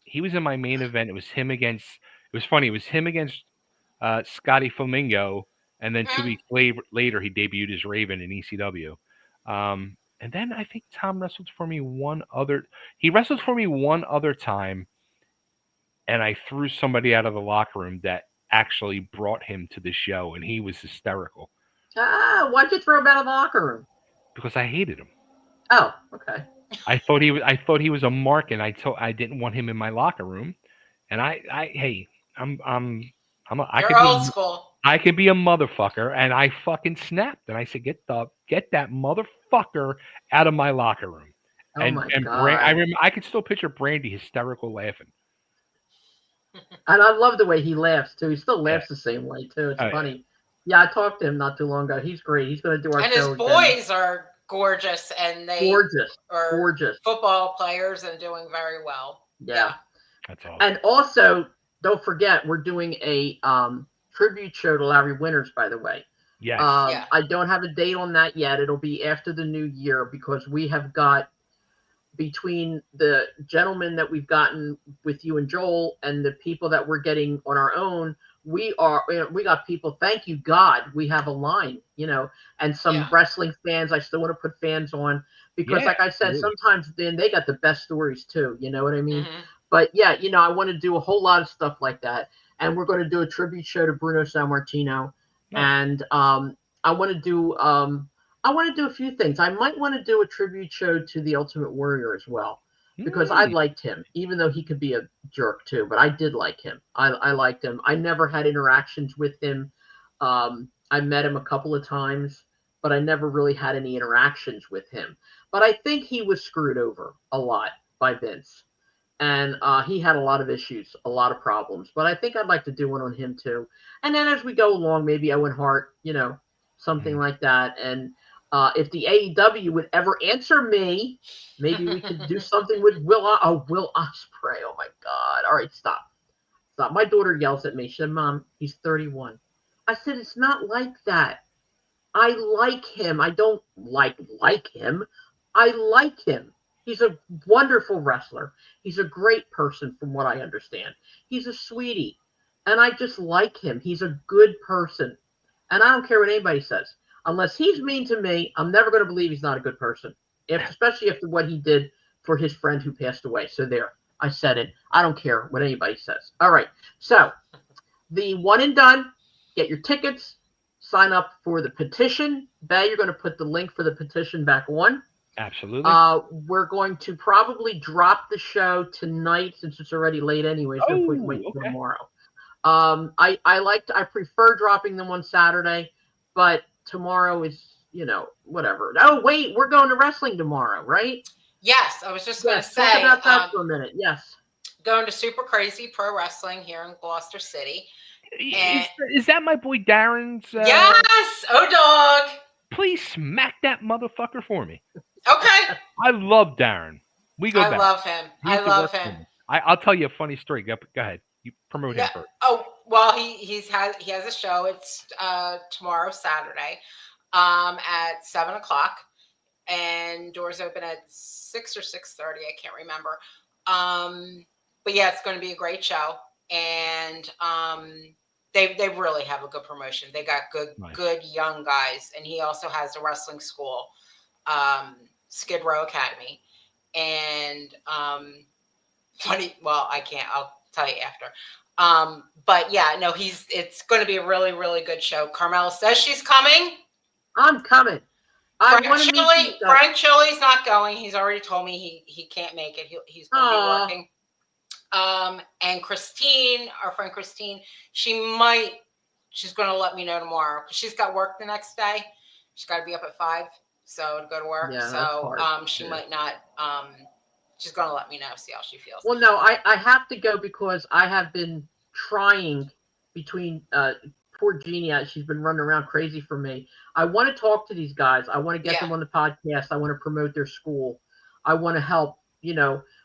He was in my main event. It was him against. It was funny. It was him against Scotty Flamingo, and then 2 weeks later he debuted as Raven in ECW. And then I think Tom wrestled for me one other. He wrestled for me one other time, and I threw somebody out of the locker room that actually brought him to the show, and he was hysterical Why'd you throw him out of the locker room? because I hated him. Oh, okay. I thought he was a mark, and I didn't want him in my locker room. And hey, You're old school. I can be a motherfucker, and I fucking snapped, and I said, get that motherfucker out of my locker room. Oh my God. I could still picture Brandy hysterical laughing. And I love the way he laughs too. He still laughs the same way too. It's Oh, funny. Yeah, I talked to him not too long ago. He's great. He's going to do our And his show again. boys are gorgeous, and they Gorgeous, are gorgeous. football players and doing very well. Yeah. Yeah. That's awesome. And also, don't forget, we're doing a tribute show to Larry Winters, by the way. Yes. Yeah. I don't have a date on that yet. It'll be after the new year because we have got, between the gentlemen that we've gotten with you and Joel and the people that we're getting on our own, we got people. Thank you, God, we have a line, and some Yeah. wrestling fans. I still want to put fans on because, Yeah, like I said, absolutely. sometimes then they got the best stories too. You know what I mean? Hmm. But yeah, I want to do a whole lot of stuff like that, and we're going to do a tribute show to Bruno San Martino, Nice. and I want to do a few things. I might want to do a tribute show to the Ultimate Warrior as well, because I Mm, liked him, even though he could be a jerk too. But I did like him. I liked him. I never had interactions with him. I met him a couple of times, but I never really had any interactions with him. But I think he was screwed over a lot by Vince, and he had a lot of issues, a lot of problems. But I think I'd like to do one on him too. And then as we go along, maybe Owen Hart, something mm. like that. And if the AEW would ever answer me, maybe we could do something with Will Ospreay. Oh my God! All right, stop, stop. My daughter yells at me. She said, "Mom, he's 31." I said, "It's not like that. I like him. I don't like him. I like him. He's a wonderful wrestler. He's a great person from what I understand. He's a sweetie. And I just like him. He's a good person. And I don't care what anybody says. Unless he's mean to me, I'm never going to believe he's not a good person. Especially after what he did for his friend who passed away. So there, I said it. I don't care what anybody says. All right. So the one and done, get your tickets, sign up for the petition. Bay, you're going to put the link for the petition back on. Absolutely. We're going to probably drop the show tonight since it's already late anyways. No point Oh, waiting for okay. tomorrow. I prefer dropping them on Saturday, but tomorrow is, whatever. Oh, wait, we're going to wrestling tomorrow, right? Yes, I was just going to Yes, talk say, about that for a minute. Yes. going to Super Crazy Pro Wrestling here in Gloucester City. And Is that my boy Darren's? yes, oh dog. Please smack that motherfucker for me. Okay, I love Darren. We go I back. love him. He I used to love work for him. me. I'll tell you a funny story. Go ahead. You promote No, him first. oh well, he has a show. It's tomorrow, Saturday, at 7 o'clock, and doors open at 6 or 6:30. I can't remember. But yeah, it's going to be a great show, and they really have a good promotion. They got Nice. good young guys, and he also has a wrestling school, um, Skid Row Academy, and funny. Well, I can't. I'll tell you after. But yeah, no, it's going to be a really, really good show. Carmela says she's coming. I'm coming. I want to meet these guys. Frank Chili's not going. He's already told me he can't make it. He's going to be working. And Christine, our friend Christine, she's going to let me know tomorrow because she's got work the next day. She's got to be up at 5, so to go to work. Yeah, that's So hard. she Yeah. might not. She's going to let me know, see how she feels. Well, no, I have to go because I have been trying between poor Jeannie. She's been running around crazy for me. I want to talk to these guys. I want to get them on the podcast. I want to promote their school. I want to help,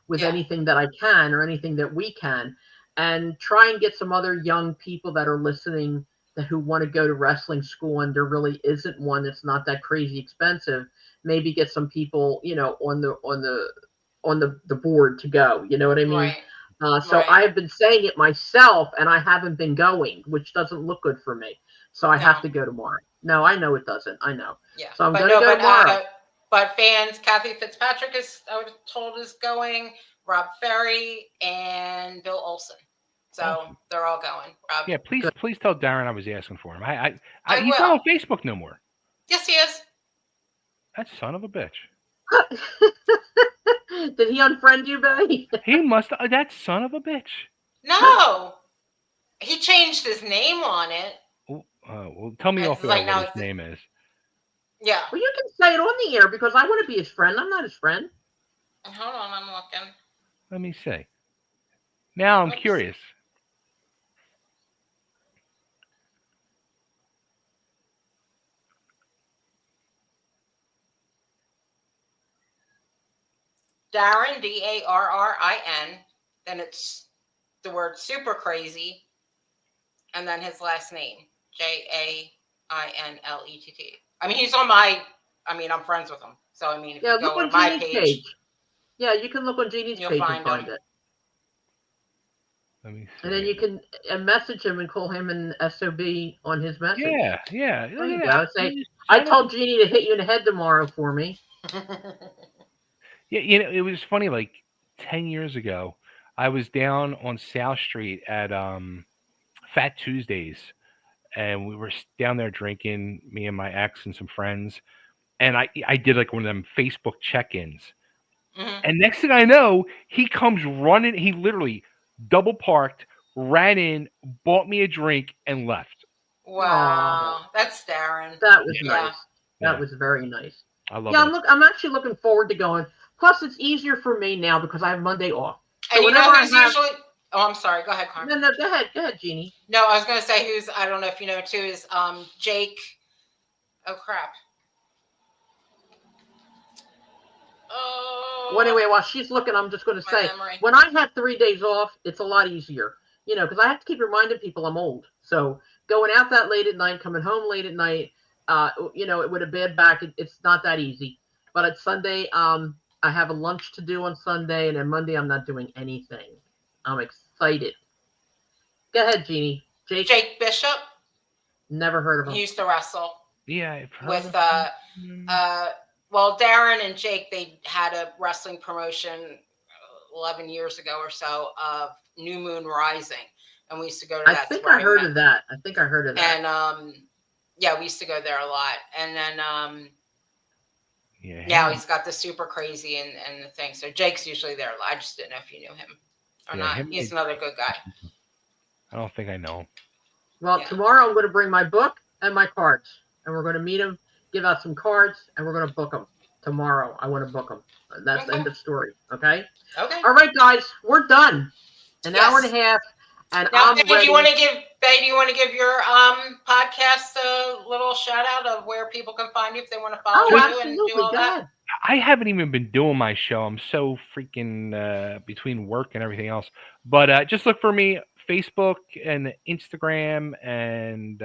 with anything that I can or anything that we can, and try and get some other young people that are listening who want to go to wrestling school, and there really isn't one that's not that crazy expensive. Maybe get some people, on the board to go. You know what I mean? Right. So I have been saying it myself, and I haven't been going, which doesn't look good for me. So I have to go tomorrow. No, I know it doesn't. I know. Yeah. So I'm going to go tomorrow. But fans, Kathy Fitzpatrick I was told, is going. Rob Ferry and Bill Olson. So Awesome. they're all going. Rob. Yeah, please tell Darren I was asking for him. I He's will. not on Facebook no more. Yes, he is. That son of a bitch. Did he unfriend you, Betty? He must. That son of a bitch. No, he changed his name on it. Well, tell me off air what his name is. Yeah. Well, you can say it on the air because I want to be his friend. I'm not his friend. Hold on, I'm looking. Let me see. Now I'm curious. Darren, Darrin. Then it's the word super crazy, and then his last name, Jainlett. I mean, he's on my. I mean, I'm friends with him, so I mean, if Yeah, you look go on to my Jeannie's page, page. Yeah, you can look on Jeannie's you'll page and find find him. it. Let me see. And then you can message him and call him an SOB on his message. Yeah. There you Look go. at that. Say, I told Jeannie to hit you in the head tomorrow for me. Yeah, it was funny. Like 10 years ago, I was down on South Street at Fat Tuesdays, and we were down there drinking, me and my ex and some friends, and I did like one of them Facebook check-ins, and next thing I know, he comes running. He literally double parked, ran in, bought me a drink, and left. Wow, that's Darren. That was Yeah. nice. That was very nice. I love Yeah, that. I'm actually looking forward to going. Plus, it's easier for me now because I have Monday off. So And you know whenever who's usually? Oh, I'm sorry. Go ahead, Carmen. No, go ahead, Jeannie. No, I was going to say who's. I don't know if you know too. Is Jake? Oh crap. Oh. Well, anyway, while she's looking, I'm just going to My say, memory. when I have 3 days off, it's a lot easier. Because I have to keep reminding people I'm old. So going out that late at night, coming home late at night, with a bad back, it's not that easy. But at Sunday, I have a lunch to do on Sunday, and then Monday I'm not doing anything. I'm excited. Go ahead, Jeannie. Jake Bishop. Never heard of him. He used to wrestle. Yeah, I've heard with of well, Darren and Jake, they had a wrestling promotion 11 years ago or so of New Moon Rising, and we used to go to that. I think I heard of that. And yeah, we used to go there a lot. And then now he's got the super crazy and the thing. So Jake's usually there. I just didn't know if you knew him or not. He's another good guy. I don't think I know him. Well, tomorrow I'm going to bring my book and my cards, and we're going to meet him, give out some cards, and we're going to book them tomorrow. I want to book them. That's the end of story. Okay. Okay. All right, guys, we're done. An hour and a half, and now, I'm ready. Do you want to give your podcast a little shout out of where people can find you if they want to follow you and do all that? I haven't even been doing my show. I'm so freaking between work and everything else. But just look for me, Facebook and Instagram, and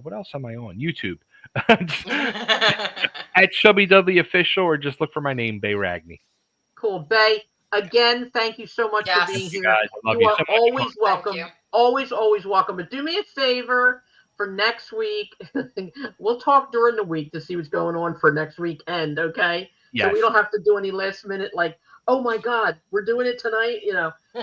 what else am I on? YouTube. At Chubby Dudley Official, or just look for my name, Bay Ragni. Cool. Bay, again, thank you so much for being here. Guys, I love you you are so much. always welcome. Always welcome. But do me a favor for next week. We'll talk during the week to see what's going on for next weekend, okay? Yes. So we don't have to do any last minute like, oh my God, we're doing it tonight,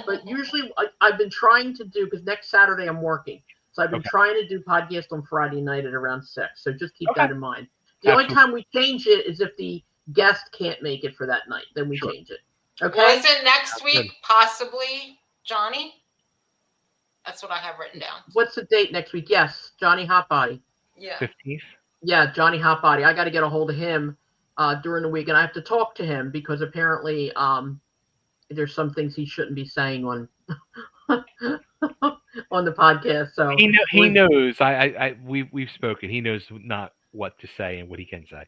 But usually I've been trying to do, because next Saturday I'm working. So I've been trying to do podcast on Friday night at around 6. So just keep that in mind. The only time we change it is if the guest can't make it for that night. Then we change it. Okay? Well, is it next week, possibly, Johnny? That's what I have written down. What's the date next week? Yes, Johnny Hotbody. Yeah. 15th? Yeah, Johnny Hotbody. I got to get a hold of him during the week, and I have to talk to him because apparently there's some things he shouldn't be saying on on the podcast. So he knows. We've spoken. He knows not what to say and what he can say.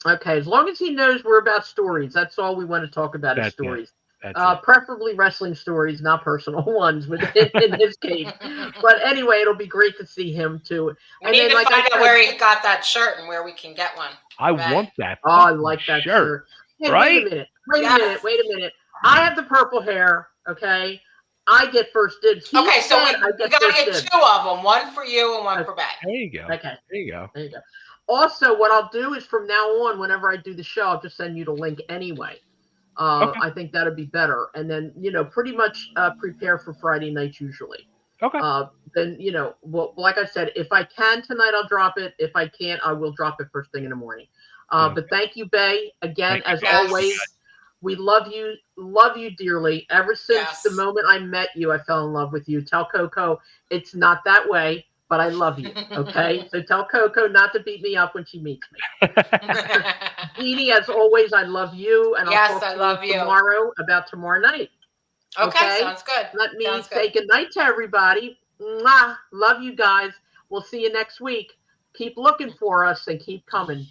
Okay, as long as he knows we're about stories, that's all we want to talk about is stories. Preferably wrestling stories, not personal ones in his case. But anyway, it'll be great to see him too. We need to find out where he got that shirt and where we can get one. I want that. Oh, I like that shirt. Hey, right? Wait a minute. I have the purple hair, okay? I get first dibs. So we got to get 2 of them. One for you and one for Beck. There you go. Okay. There you go. Also, what I'll do is from now on, whenever I do the show, I'll just send you the link anyway. I think that'd be better. And then, pretty much prepare for Friday nights usually. Okay. Then, well, like I said, if I can tonight, I'll drop it. If I can't, I will drop it first thing in the morning. But thank you, Bay. Again, as always, we love you dearly. Ever since the moment I met you, I fell in love with you. Tell Coco it's not that way, but I love you. Okay? So tell Coco not to beat me up when she meets me. Jeannie, as always, I love you. And I'll talk to you tomorrow about tomorrow night. Okay? Sounds good. Let me say good night to everybody. Mwah. Love you guys. We'll see you next week. Keep looking for us and keep coming.